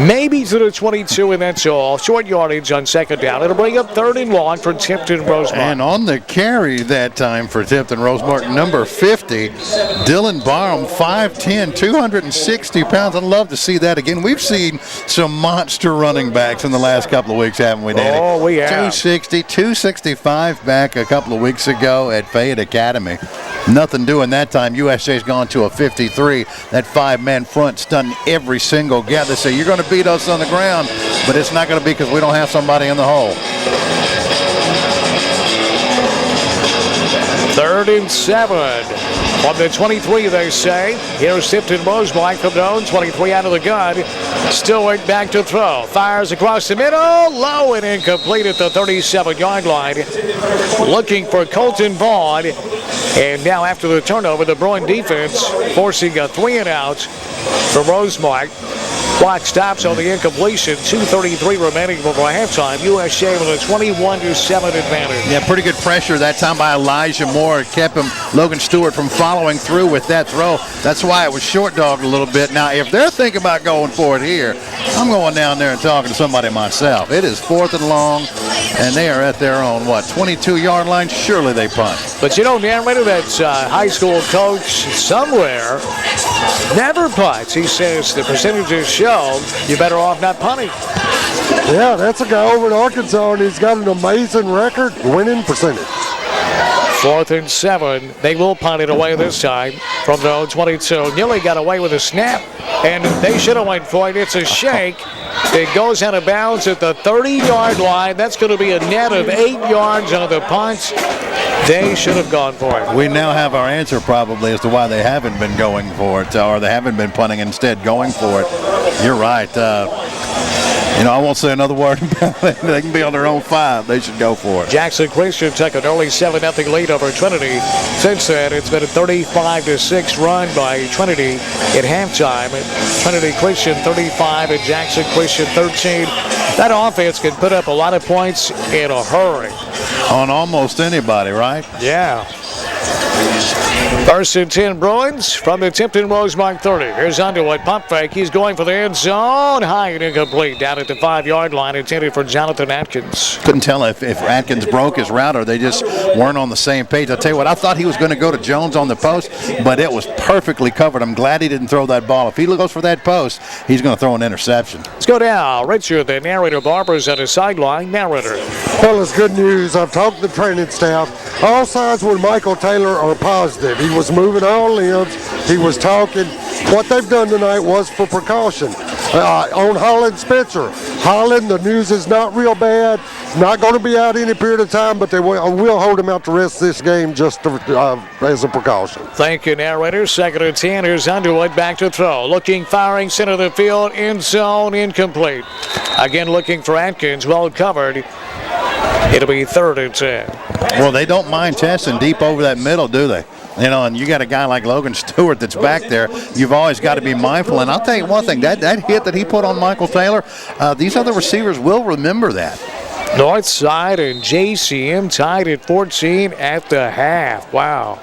maybe to the 22, and that's all. Short yardage on second down. It'll bring up third and long for Tipton Rosemark. And on the carry that time for Tipton Rosemark, number 50, Dylan Barham, 5'10", 260 pounds. I'd love to see that again. We've seen some monster running backs in the last couple of weeks, haven't we, Danny? Oh, we have. 260, 265 back a couple of weeks ago at Fayette Academy. Nothing doing that time. USJ's gone to a 53. That 5-man front stunned every single guy. They say, you're going to beat us on the ground, but it's not going to be because we don't have somebody in the hole. 3rd and 7. From the 23, they say. Here's Tipton Rosemark from their own 23 out of the gun. Stewart back to throw. Fires across the middle. Low and incomplete at the 37-yard line. Looking for Colton Vaughn. And now after the turnover, the Bruin defense forcing a 3-and-out for Rosemark. Clock stops on the incompletion. 2:33 remaining before halftime. USJ with a 21-7 advantage. Yeah, pretty good pressure that time by Elijah Moore. It kept Logan Stewart from following through with that throw. That's why it was short dogged a little bit. Now, if they're thinking about going for it here, I'm going down there and talking to somebody myself. It is 4th and long, and they are at their own, 22-yard line? Surely they punt. But you know, narrator, that high school coach somewhere never punts. He says the percentages show you're better off not punting. Yeah, that's a guy over in Arkansas, and he's got an amazing record, winning percentage. 4th and 7. They will punt it away this time from the 22. Nearly got away with a snap, and they should have went for it. It's a shake. It goes out of bounds at the 30-yard line. That's going to be a net of 8 yards on the punt. They should have gone for it. We now have our answer probably as to why they haven't been going for it, or they haven't been punting instead going for it. You're right. I won't say another word about it. They can be on their own 5. They should go for it. Jackson Christian took an early 7-0 lead over Trinity. Since then, it's been a 35-6 run by Trinity at halftime. Trinity Christian 35 and Jackson Christian 13. That offense can put up a lot of points in a hurry. On almost anybody, right? Yeah. 1st and 10 Bruins from the Tipton Rosemark 30. Here's Underwood, pump fake. He's going for the end zone. High and incomplete. Down at the 5-yard line, intended for Jonathan Atkins. Couldn't tell if Atkins broke his route or they just weren't on the same page. I'll tell you what, I thought he was going to go to Jones on the post, but it was perfectly covered. I'm glad he didn't throw that ball. If he goes for that post, he's going to throw an interception. Let's go down. Richard, the narrator, Barber's on the sideline. Narrator. Well, it's good news. I've talked to the training staff. All signs with Michael Taylor are positive. He was moving all limbs. He was talking. What they've done tonight was for precaution. On Holland Spencer. Holland, the news is not real bad. Not going to be out any period of time, but they will hold him out the rest of this game just as a precaution. Thank you, narrator. 2nd and 10. Here's Underwood back to throw. Looking, firing, center of the field, end zone, incomplete. Again, looking for Atkins, well covered. It'll be 3rd and 10. Well, they don't mind testing deep over that middle, do they? And you got a guy like Logan Stewart that's back there. You've always got to be mindful. And I'll tell you one thing, that hit that he put on Michael Taylor, these other receivers will remember that. North side and JCM tied at 14 at the half. Wow.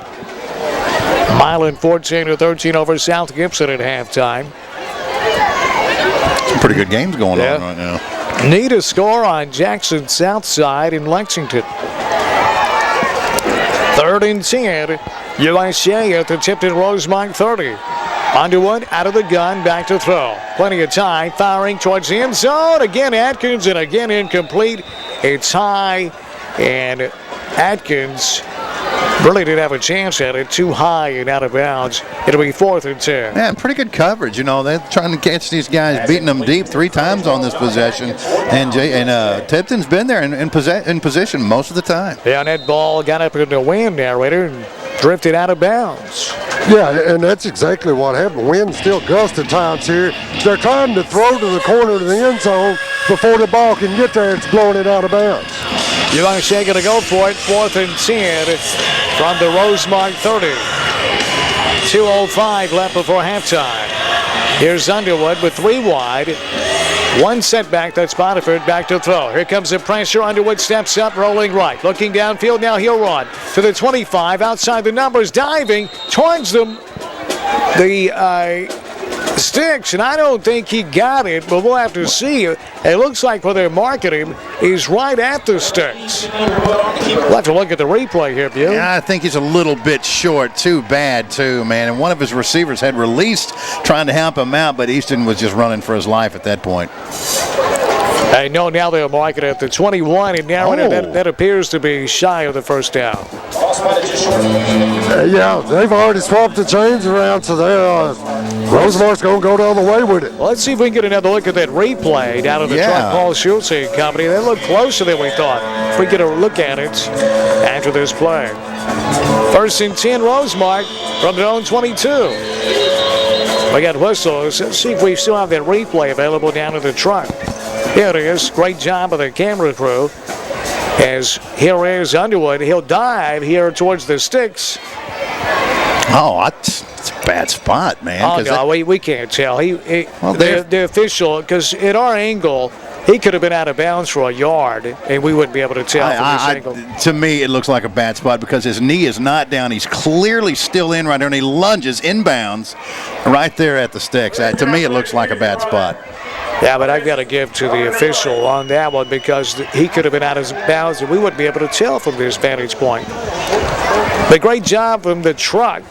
Milan 14-13 over South Gibson at halftime. Some pretty good games going on right now. Need a score on Jackson South Side in Lexington. 3rd and 10. USJ at the Tipton Rosemark 30. Underwood out of the gun, back to throw. Plenty of time, firing towards the end zone. Again Atkins, and again incomplete. It's high, and Atkins really didn't have a chance at it. Too high and out of bounds. It'll be 4th and 10. Yeah, pretty good coverage. They're trying to catch these guys, beating them deep 3 times on this possession. And Tipton's been there in position most of the time. Yeah, and that ball got up in the wind, narrator, and drifted out of bounds. Yeah, and that's exactly what happened. Wind still gusts at times here. They're trying to throw to the corner of the end zone before the ball can get there. It's blowing it out of bounds. USJ going to go for it. 4th and 10 from the Rosemark 30. 2:05 left before halftime. Here's Underwood with 3 wide. 1 setback. That's Boniford back to throw. Here comes the pressure. Underwood steps up, rolling right. Looking downfield. Now he'll run to the 25. Outside the numbers. Diving towards them. The sticks, and I don't think he got it, but we'll have to see. It looks like where they're marking him is right at the sticks. We'll have to look at the replay here, Bew. Yeah, I think he's a little bit short. Too bad, too, man. And one of his receivers had released trying to help him out, but Easton was just running for his life at that point. I know now they'll mark it at the 21, and now that appears to be shy of the first down. Yeah, they've already swapped the chains around, so Rosemark's going to go the other way with it. Well, let's see if we can get another look at that replay down at the truck. Paul Schultze and company. They look closer than we thought. If we get a look at it after this play. 1st and 10, Rosemark from their own 22. We got whistles. Let's see if we still have that replay available down at the truck. Here it is. Great job of the camera crew. As here is Underwood. He'll dive here towards the sticks. Oh, that's a bad spot, man. Oh, no, we can't tell. The official, because at our angle, he could have been out of bounds for a yard, and we wouldn't be able to tell from this angle. To me, it looks like a bad spot because his knee is not down. He's clearly still in right there, and he lunges inbounds right there at the sticks. To me, it looks like a bad spot. Yeah, but I've got to give to the official on that one because he could have been out of bounds, and we wouldn't be able to tell from this vantage point. But great job from the truck.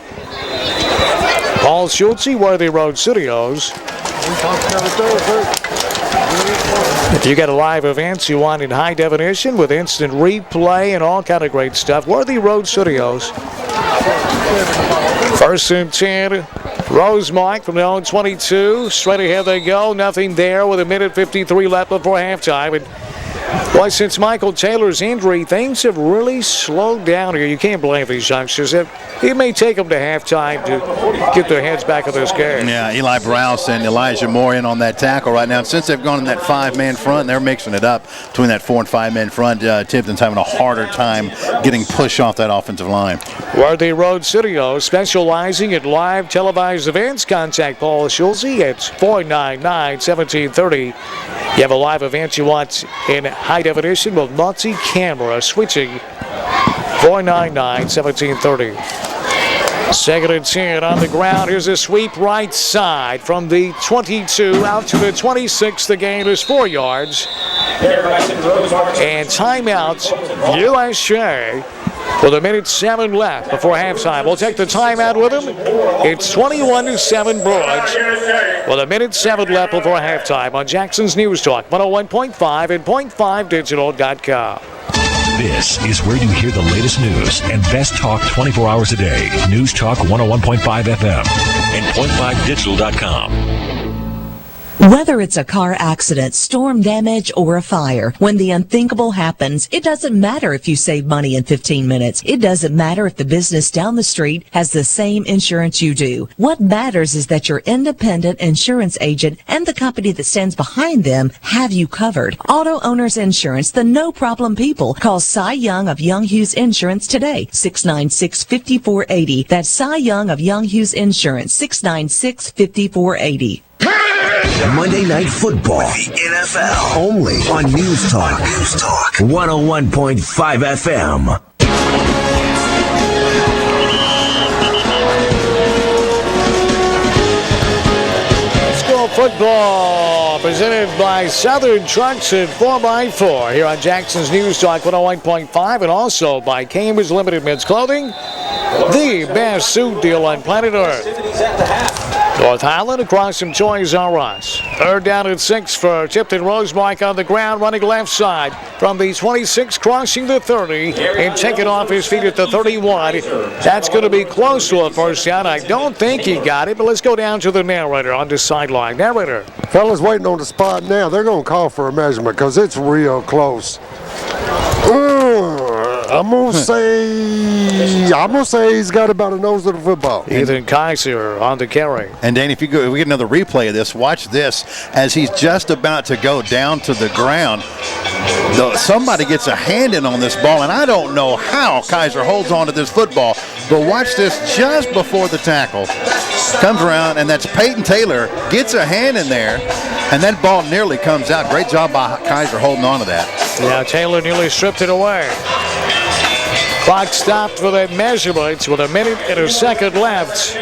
Paul Schultze, Worthy Road Studios. If you got a live events you want in high definition with instant replay and all kind of great stuff, Worthy Road Studios. 1st and 10, Rosemark from their own 22. Straight ahead they go. Nothing there with 1:53 left before halftime. And boy, since Michael Taylor's injury, things have really slowed down here. You can't blame these youngsters. It may take them to halftime to get their heads back in this game. Yeah, Eli Browse and Elijah Moore in on that tackle right now. And since they've gone in that 5-man front, they're mixing it up between that 4- and 5-man front. Tipton's having a harder time getting push off that offensive line. Worthy Road Studios, specializing in live televised events. Contact Paul Schultze at 499-1730. You have a live event you want in high definition with multi-camera switching. 499-1730. 2nd and 10 on the ground. Here's a sweep right side from the 22 out to the 26. The gain is 4 yards. And timeout, USJ. With 1:07 left before halftime. We'll take the timeout with him. It's 21-7 Bruins with 1:07 left before halftime on Jackson's News Talk 101.5 and .5digital.com. This is where you hear the latest news and best talk 24 hours a day. News Talk 101.5 FM and .5digital.com. Whether it's a car accident, storm damage, or a fire, when the unthinkable happens, it doesn't matter if you save money in 15 minutes. It doesn't matter if the business down the street has the same insurance you do. What matters is that your independent insurance agent and the company that stands behind them have you covered. Auto Owners Insurance, the no-problem people. Call Cy Young of Young Hughes Insurance today, 696-5480. That's Cy Young of Young Hughes Insurance, 696-5480. Monday Night Football, the NFL, only on News Talk 101.5 FM. School football presented by Southern Trucks and 4x4 here on Jackson's News Talk 101.5 and also by Cambridge Limited Men's Clothing, the best suit deal on planet Earth. North Highland across from Toys R Us. 3rd down and 6 for Tipton Rosemark on the ground, running left side from the 26, crossing the 30, and taking off his feet at the 31. That's going to be close to a first down. I don't think he got it, but let's go down to the narrator on the sideline. Narrator. Fellas waiting on the spot now. They're going to call for a measurement because it's real close. I'm gonna say he's got about a nose of the football. Ethan Kaiser on the carry. And Danny, if we get another replay of this, watch this as he's just about to go down to the ground. Somebody gets a hand in on this ball, and I don't know how Kaiser holds on to this football, but watch this just before the tackle. Comes around, and that's Peyton Taylor, gets a hand in there, and that ball nearly comes out. Great job by Kaiser holding on to that. Yeah, Taylor nearly stripped it away. Clock stopped for that measurement with 1 minute and a second left.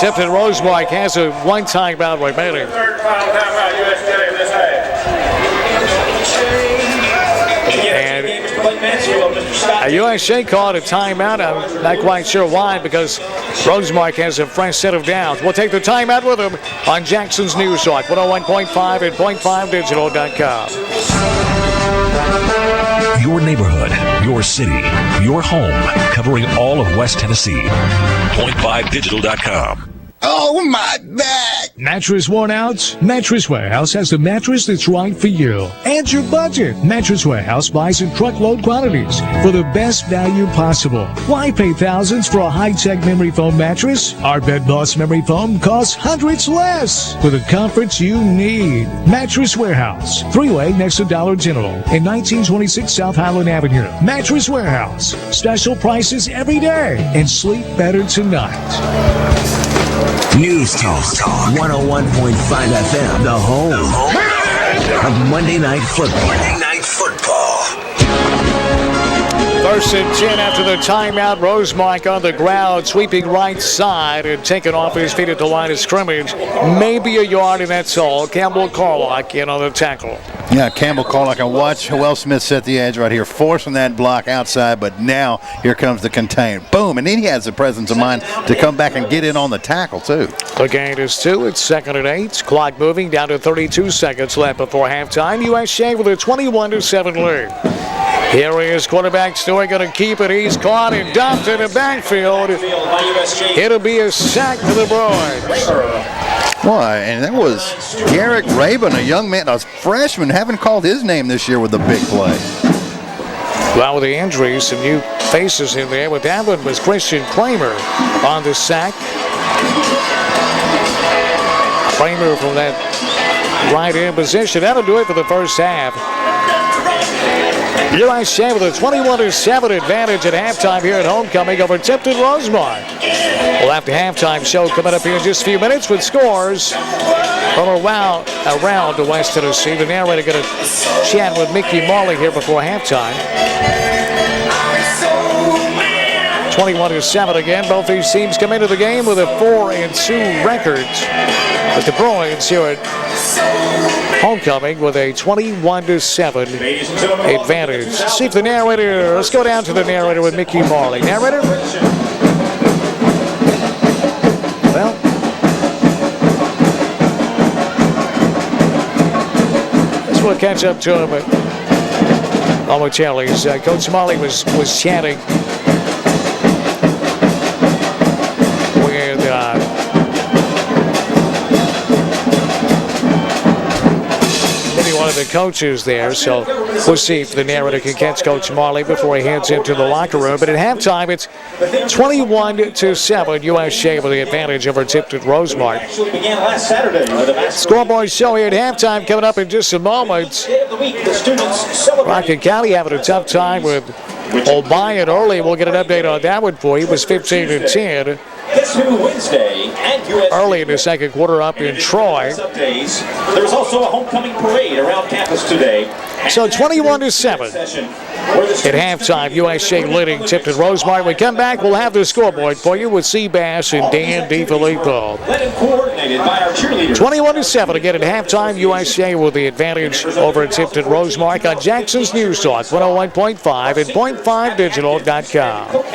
Tipton Rosemark has a one timeout remaining. And USJ called a timeout. I'm not quite sure why, because Rosemark has a fresh set of downs. We'll take the timeout with him on Jackson's News Talk, 101.5 and 0.5digital.com. Your neighborhood, your city, your home, covering all of West Tennessee. 0.5digital.com. Oh, my back! Mattress worn out? Mattress Warehouse has the mattress that's right for you and your budget. Mattress Warehouse buys in truckload quantities for the best value possible. Why pay thousands for a high-tech memory foam mattress? Our Bed Boss memory foam costs hundreds less for the comforts you need. Mattress Warehouse, 3-way next to Dollar General in 1926 South Highland Avenue. Mattress Warehouse, special prices every day and sleep better tonight. News Talk 101.5 FM, the home of Monday Night Football. Monday Night Football. First and 10 after the timeout. Rosemark on the ground, sweeping right side and taking off his feet at the line of scrimmage. Maybe a yard, and that's all. Campbell Carlock in on the tackle. Yeah, Campbell Carlock, and watch Will Smith set the edge right here, forcing that block outside, but now here comes the contain. Boom, and then he has the presence of mind to come back and get in on the tackle, too. The gain is 2. It's 2nd and 8. Clock moving down to 32 seconds left before halftime. USJ with a 21-7 lead. Here he is, quarterback Stewart going to keep it. He's caught and dumped in the backfield. It'll be a sack to the Bruins. Why? And that was Garrick Rabin, a young man, a freshman. Haven't called his name this year with the big play. Well, with the injuries, some new faces in there. With that one was Christian Kramer on the sack. Kramer from that right end position. That'll do it for the first half. USJ with a 21-7 advantage at halftime here at homecoming over Tipton Rosemark. We'll have the halftime show coming up here in just a few minutes with scores from around West Tennessee. The narrator going to chat with Mickey Marley here before halftime. 21-7 again. Both these teams come into the game with a 4-2 record. But the Bruins here at homecoming with a 21-7 advantage. See if the narrator, let's go down to the narrator with Mickey Marley. Narrator? Well, let's we'll catch up to him momentarily. Coach Marley was chatting with one of the coaches there, so we'll see if the narrator can catch Coach Marley before he heads into the locker room. But at halftime, it's 21-7. USJ with the advantage over Tipton Rosemark. Scoreboard show here at halftime coming up in just a moment. Rockland County having a tough time with O'Brien early. We'll get an update on that one for you. It was 15-10. Early in the second quarter up in Troy. There's also a homecoming parade around campus today. So 21-7 at halftime. USJ leading Tipton Rosemark. When we come back, we'll have the scoreboard for you with Seabass and Dan DiFilippo. 21-7 again at halftime. USJ with the advantage over Tipton Rosemark on Jackson's News Talk 101.5 and 0.5digital.com.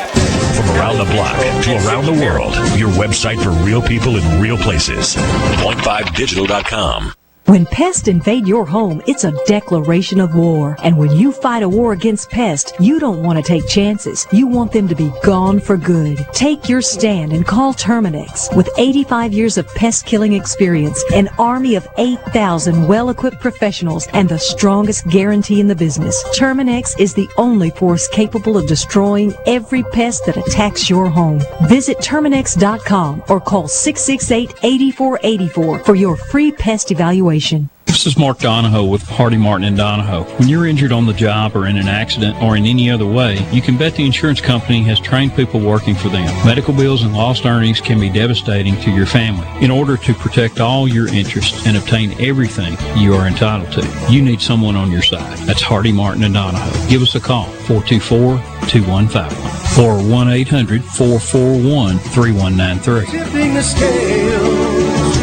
From around the block to around the world, your website for real people in real places. 0.5digital.com. When pests invade your home, it's a declaration of war. And when you fight a war against pests, you don't want to take chances. You want them to be gone for good. Take your stand and call Terminix. With 85 years of pest killing experience, an army of 8,000 well-equipped professionals, and the strongest guarantee in the business, Terminix is the only force capable of destroying every pest that attacks your home. Visit Terminix.com or call 668-8484 for your free pest evaluation. This is Mark Donahoe with Hardy Martin in Donahoe. When you're injured on the job or in an accident or in any other way, you can bet the insurance company has trained people working for them. Medical bills and lost earnings can be devastating to your family. In order to protect all your interests and obtain everything you are entitled to, you need someone on your side. That's Hardy Martin in Donahoe. Give us a call, 424-2151 or 1-800-441-3193. Tipping the scales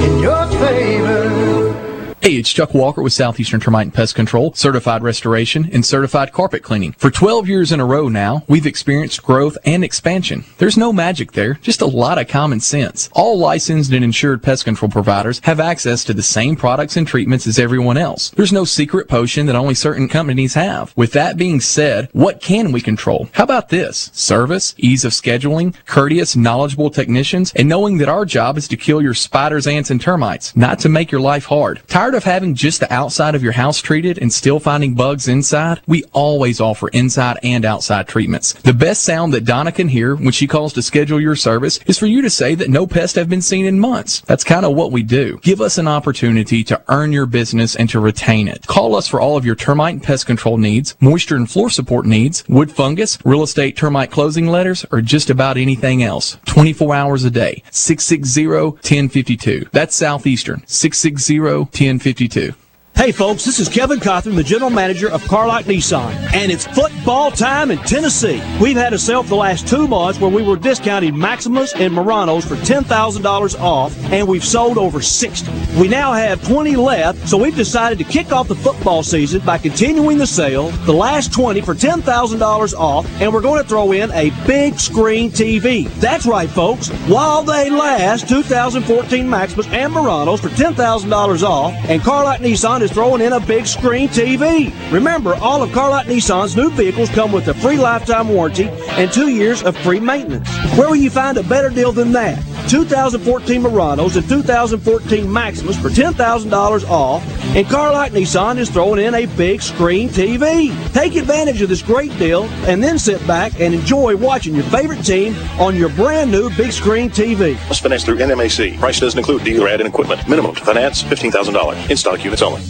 in your favor. Hey, it's Chuck Walker with Southeastern Termite and Pest Control, certified restoration, and certified carpet cleaning. For 12 years in a row now, we've experienced growth and expansion. There's no magic there, just a lot of common sense. All licensed and insured pest control providers have access to the same products and treatments as everyone else. There's no secret potion that only certain companies have. With that being said, what can we control? How about this? Service, ease of scheduling, courteous, knowledgeable technicians, and knowing that our job is to kill your spiders, ants, and termites, not to make your life hard. Tired of having just the outside of your house treated and still finding bugs inside? We always offer inside and outside treatments. The best sound that Donna can hear when she calls to schedule your service is for you to say that no pests have been seen in months. That's kind of what we do. Give us an opportunity to earn your business and to retain it. Call us for all of your termite and pest control needs, moisture and floor support needs, wood fungus, real estate termite closing letters, or just about anything else. 24 hours a day. 660-1052. That's Southeastern. 660-1052. Hey folks, this is Kevin Cothran, the general manager of Carlock Nissan, and it's football time in Tennessee. We've had a sale for the last 2 months where we were discounting Maximas and Muranos for $10,000 off, and we've sold over 60. We now have 20 left, so we've decided to kick off the football season by continuing the sale, the last 20 for $10,000 off, and we're going to throw in a big screen TV. That's right, folks. While they last, 2014 Maximas and Muranos for $10,000 off, and Carlock Nissan is throwing in a big screen TV. Remember, all of Carlock Nissan's new vehicles come with a free lifetime warranty and 2 years of free maintenance. Where will you find a better deal than that? 2014 Muranos and 2014 Maximas for $10,000 off, and Carlock Nissan is throwing in a big screen TV. Take advantage of this great deal and then sit back and enjoy watching your favorite team on your brand new big screen TV. Must finance through NMAC. Price doesn't include dealer add-in equipment. Minimum to finance $15,000. In stock units only.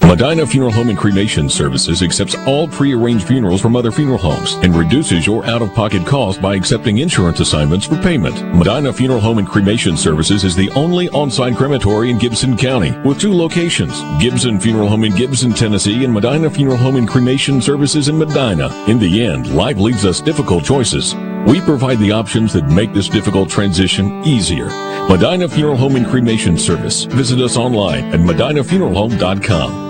Medina Funeral Home and Cremation Services accepts all pre-arranged funerals from other funeral homes and reduces your out-of-pocket cost by accepting insurance assignments for payment. Medina Funeral Home and Cremation Services is the only on-site crematory in Gibson County with 2 locations, Gibson Funeral Home in Gibson, Tennessee, and Medina Funeral Home and Cremation Services in Medina. In the end, life leaves us difficult choices. We provide the options that make this difficult transition easier. Medina Funeral Home and Cremation Service. Visit us online at medinafuneralhome.com.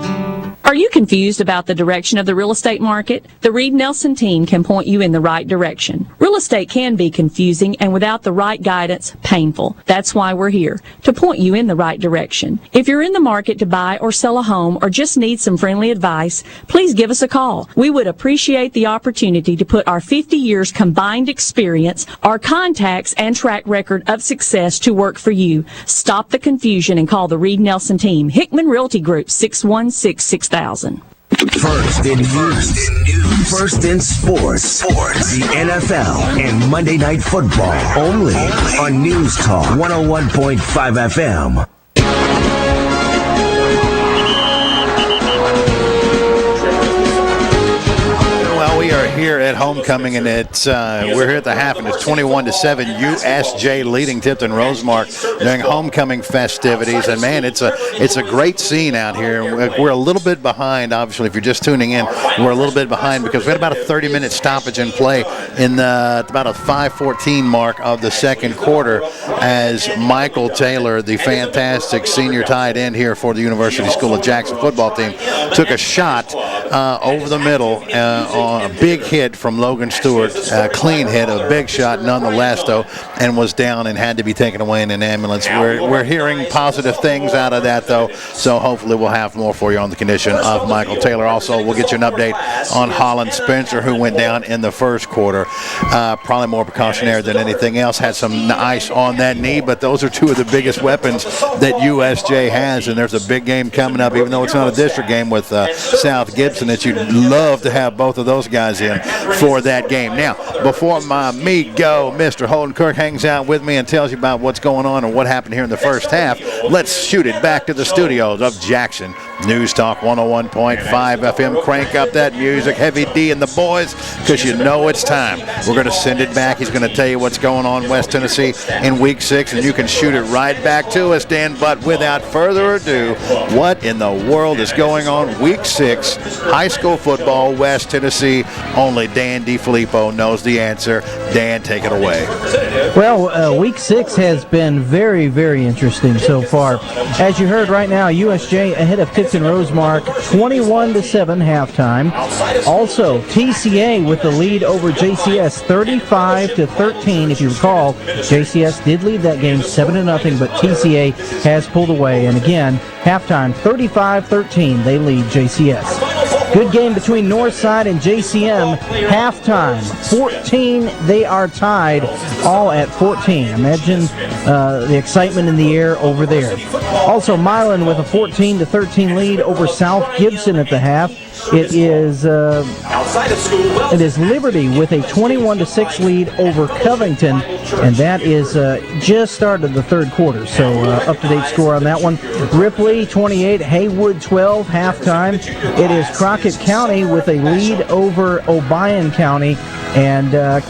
Are you confused about the direction of the real estate market? The Reed Nelson team can point you in the right direction. Real estate can be confusing and without the right guidance, painful. That's why we're here, to point you in the right direction. If you're in the market to buy or sell a home or just need some friendly advice, please give us a call. We would appreciate the opportunity to put our 50 years combined experience, our contacts, and track record of success to work for you. Stop the confusion and call the Reed Nelson team. Hickman Realty Group, 616-6000. First in news, first in sports, the NFL, and Monday Night Football, only on News Talk 101.5 FM. Well, we are here at homecoming, and it's we're here at the half, and it's 21-7. USJ leading Tipton Rosemark during homecoming festivities, and man, it's a great scene out here. We're a little bit behind, obviously. If you're just tuning in, we're a little bit behind because we had about a 30-minute stoppage in play in about a 5:14 mark of the second quarter, as Michael Taylor, the fantastic senior tight end here for the University School of Jackson football team, took a shot over the middle on a big hit from Logan Stewart, clean hit, a big shot nonetheless though, and was down and had to be taken away in an ambulance. We're hearing positive things out of that though, so hopefully we'll have more for you on the condition of Michael Taylor. Also, we'll get you an update on Holland Spencer, who went down in the first quarter. Probably more precautionary than anything else, had some ice on that knee, but those are 2 of the biggest weapons that USJ has, and there's a big game coming up, even though it's not a district game with South Gibson, that you'd love to have both of those guys in for that game. Now, before me go, Mr. Holden Kirk hangs out with me and tells you about what's going on and what happened here in the first half. Let's shoot it back to the studios of Jackson News Talk 101.5 FM. Crank up that music. Heavy D and the boys, because you know it's time. We're going to send it back. He's going to tell you what's going on in West Tennessee in Week 6, and you can shoot it right back to us, Dan. But without further ado, what in the world is going on Week 6, high school football, West Tennessee? Only Dan DiFilippo knows the answer. Dan, take it away. Well, Week 6 has been very, very interesting so far. As you heard right now, USJ ahead of Tipton Rosemark, 21-7 halftime. Also, TCA with the lead over JCS, 35-13. If you recall, JCS did lead that game 7-0, but TCA has pulled away. And again, halftime, 35-13. They lead JCS. Good game between Northside and JCM. Halftime, 14. They are tied, all at 14. Imagine the excitement in the air over there. Also, Milan with a 14-13 lead over South Gibson at the half. It is Liberty with a 21-6 lead over Covington, and that is just started the third quarter. So up-to-date score on that one. Ripley 28, Haywood 12 halftime. It is Crockett County with a lead over Obion County, and a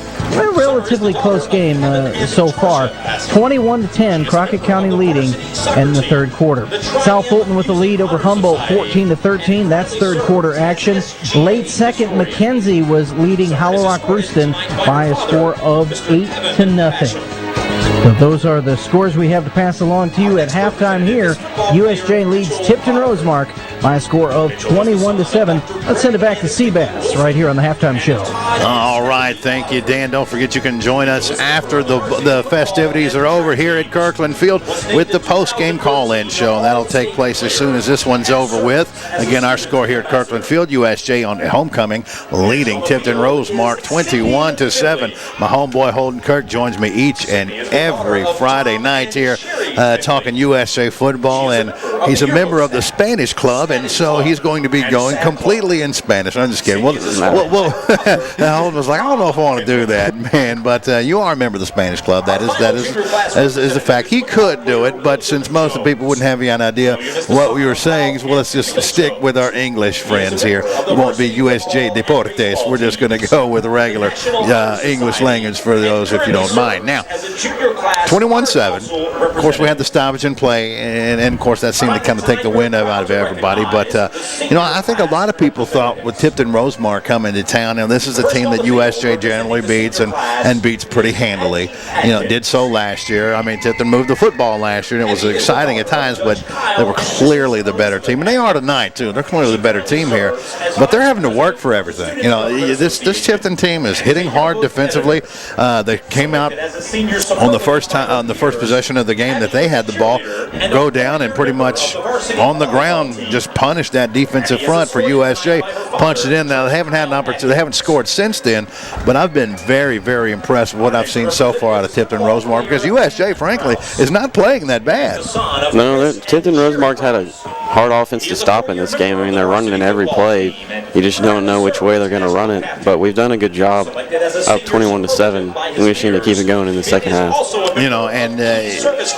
relatively close game so far. 21-10, Crockett County leading in the third quarter. South Fulton with the lead over Humboldt, 14-13. That's third quarter action. Late second, McKenzie was leading Hollow Rock Brewston by a score of 8-0. So those are the scores we have to pass along to you at halftime here. USJ leads Tipton Rosemark by a score of 21-7. Let's send it back to Seabass right here on the halftime show. All right, thank you, Dan. Don't forget you can join us after the festivities are over here at Kirkland Field with the post-game call-in show. That'll take place as soon as this one's over with. Again, our score here at Kirkland Field, USJ on homecoming, leading Tipton Rosemark 21-7. My homeboy Holden Kirk joins me each and every Friday night here talking USA football, and he's a member of the Spanish club, and so he's going to be going completely in Spanish. I'm just kidding. Well, Holden was like, I don't know if I want to do that, man, but you are a member of the Spanish club. That is the fact. He could do it, but since most of the people wouldn't have any idea what we were saying, well, let's just stick with our English friends here. It won't be USJ Deportes. We're just going to go with the regular English language for those, if you don't mind. Now, 21-7. Of course, we had the stoppage in play, and of course, that seemed to kind of take the wind out of everybody. But, I think a lot of people thought with Tipton Rosemark coming to town, this is a team that USJ generally beats and beats pretty handily. Did so last year. I mean, Tipton moved the football last year, and it was exciting at times, but they were clearly the better team. And they are tonight, too. They're clearly the better team here. But they're having to work for everything. This Tipton team is hitting hard defensively. They came out on the first possession of the game that they had the ball, go down and pretty much on the ground just punish that defensive front for USJ. Punched it in. Now, they haven't had an opportunity. They haven't scored since then, but I've been very, very impressed with what I've seen so far out of Tipton Rosemark, because USJ, frankly, is not playing that bad. No, Tipton Rosemark's had a hard offense to stop in this game. I mean, they're running in every play. You just don't know which way they're going to run it, but we've done a good job up 21-7, and we just need to keep it going in the second half.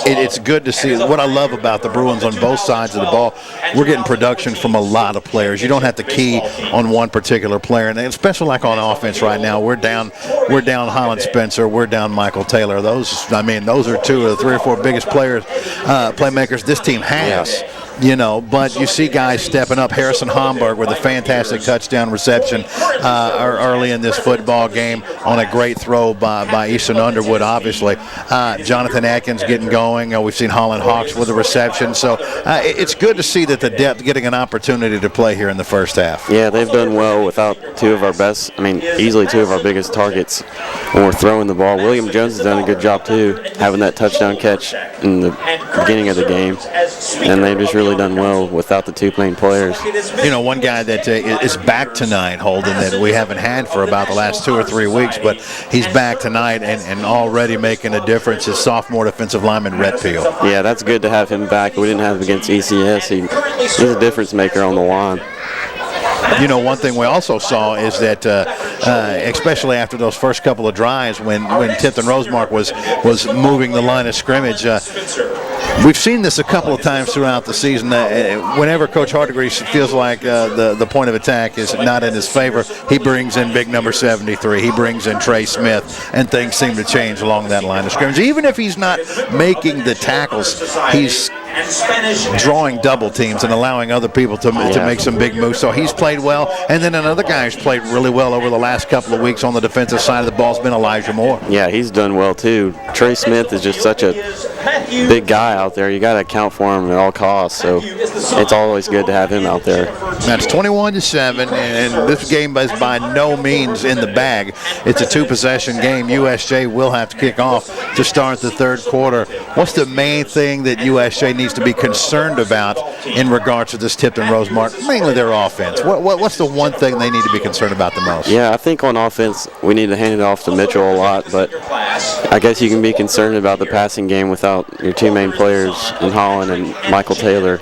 It's good to see. What I love about the Bruins on both sides of the ball, we're getting production from a lot of players. You don't have to key on one particular player, and especially like on offense right now, we're down Holland Spencer, we're down Michael Taylor. Those are two of the 3 or 4 biggest playmakers this team has. But you see guys stepping up. Harrison Homburg with a fantastic touchdown reception early in this football game on a great throw by Easton Underwood, obviously. Jonathan Atkins getting going. We've seen Holland Hawks with a reception. So it's good to see that the depth getting an opportunity to play here in the first half. Yeah, they've done well without easily 2 of our biggest targets when we're throwing the ball. William Jones has done a good job, too, having that touchdown catch in the beginning of the game. And they've just really done well without the 2 main players. One guy that is back tonight, Holden, that we haven't had for about the last 2 or 3 weeks, but he's back tonight and already making a difference, is sophomore defensive lineman Rhett Peel. Yeah, that's good to have him back. We didn't have him against ECS. He's a difference maker on the line. One thing we also saw is that especially after those first couple of drives when Tipton Rosemark was moving the line of scrimmage. We've seen this a couple of times throughout the season. Whenever Coach Hardegree feels like the point of attack is not in his favor, he brings in big number 73. He brings in Trey Smith, and things seem to change along that line of scrimmage. Even if he's not making the tackles, he's drawing double teams and allowing other people to make some big moves. So he's played well. And then another guy who's played really well over the last couple of weeks on the defensive side of the ball has been Elijah Moore. Yeah, he's done well too. Trey Smith is just such a big guy out there. You got to account for him at all costs. So it's always good to have him out there. That's 21-7, and this game is by no means in the bag. It's a two-possession game. USJ will have to kick off to start the third quarter. What's the main thing that USJ needs to be concerned about in regards to this Tipton Rosemark? Mainly their offense. What's the one thing they need to be concerned about the most? Yeah, I think on offense we need to hand it off to Mitchell a lot, but I guess you can be concerned about the passing game without your two main players in Holland and Michael Taylor.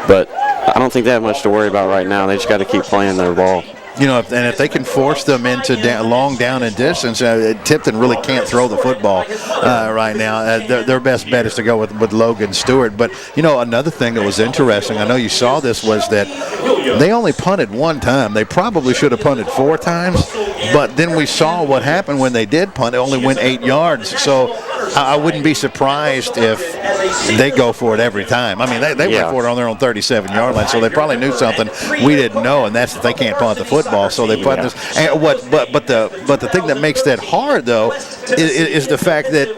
But I don't think they have much to worry about right now. They just got to keep playing their ball. You know, if they can force them into long down and distance, Tipton really can't throw the football right now. Their best bet is to go with Logan Stewart. But, you know, another thing that was interesting, I know you saw this, was that they only punted one time. They probably should have punted 4 times. But then we saw what happened when they did punt. It only went 8 yards. So I wouldn't be surprised if they go for it every time. I mean, they went for it on their own 37-yard line, so they probably knew something we didn't know, and that's that they can't punt the football. So they punt this. And but the thing that makes that hard though is the fact that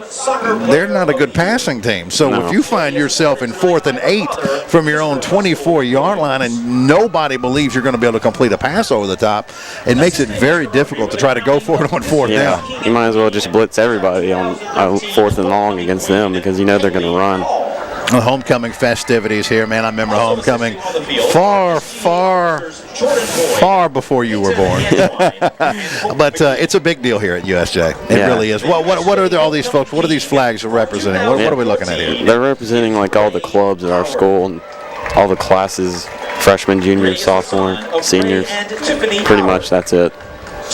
they're not a good passing team. So if you find yourself in 4th and 8 from your own 24-yard line and nobody believes you're going to be able to complete a pass over the top, it makes it very difficult to try to go for it on 4th down. You might as well just blitz everybody on 4th and long against them because you know they're going to run. The homecoming festivities here, man. I remember homecoming far before you were born. But it's a big deal here at USJ. It really is. What are all these folks? What are these flags representing? What are we looking at here? They're representing like all the clubs at our school and all the classes, freshmen, juniors, sophomore, seniors. Pretty much that's it.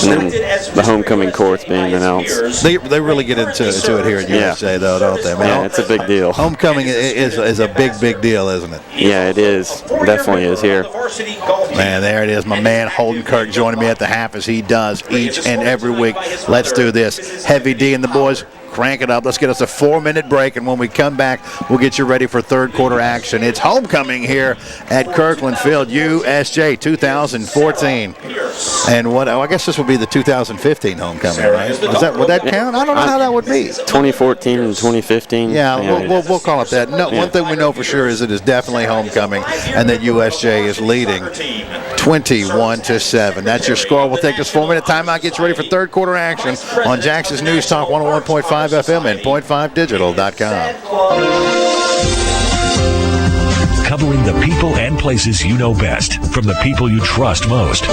And then the homecoming court's being announced. They really get into it here at USJ, though, don't they? Yeah, it's a big deal. Homecoming is a big deal, isn't it? Yeah, it is. It definitely is here. Man, there it is. My man Holden Kirk joining me at the half as he does each and every week. Let's do this. Heavy D and the boys. Crank it up. Let's get us a 4-minute break, and when we come back, we'll get you ready for third quarter action. It's homecoming here at Kirkland Field, USJ 2014. And I guess this would be the 2015 homecoming, right? Would that count? I don't know how that would be. 2014 and 2015. Yeah, we'll call it that. No, one thing we know for sure is it is definitely homecoming, and that USJ is leading 21-7. That's your score. We'll take this 4-minute timeout. Get you ready for third quarter action on Jackson's News Talk 101.5 FM and .5digital.com. Covering the people and places you know best from the people you trust most.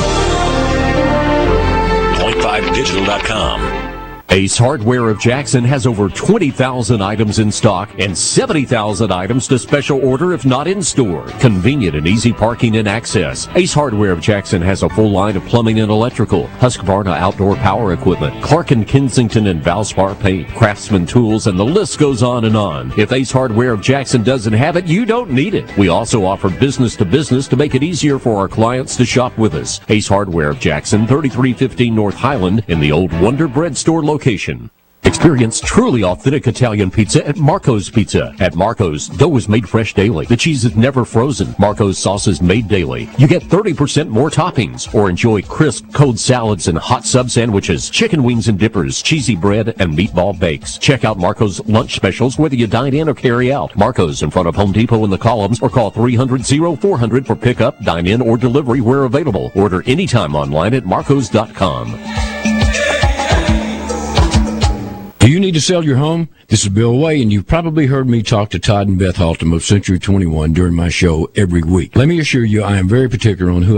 .5digital.com. Ace Hardware of Jackson has over 20,000 items in stock and 70,000 items to special order if not in store. Convenient and easy parking and access. Ace Hardware of Jackson has a full line of plumbing and electrical, Husqvarna outdoor power equipment, Clark & Kensington and Valspar paint, Craftsman tools, and the list goes on and on. If Ace Hardware of Jackson doesn't have it, you don't need it. We also offer business to business to make it easier for our clients to shop with us. Ace Hardware of Jackson, 3315 North Highland in the old Wonder Bread store location. Experience truly authentic Italian pizza at Marco's Pizza. At Marco's, dough is made fresh daily. The cheese is never frozen. Marco's sauce is made daily. You get 30% more toppings, or enjoy crisp, cold salads and hot sub sandwiches, chicken wings and dippers, cheesy bread, and meatball bakes. Check out Marco's lunch specials whether you dine in or carry out. Marco's in front of Home Depot in the Columns, or call 300-0400 for pickup, dine in, or delivery where available. Order anytime online at marcos.com. Do you need to sell your home? This is Bill Way, and you've probably heard me talk to Todd and Beth Haltom of Century 21 during my show every week. Let me assure you, I am very particular on who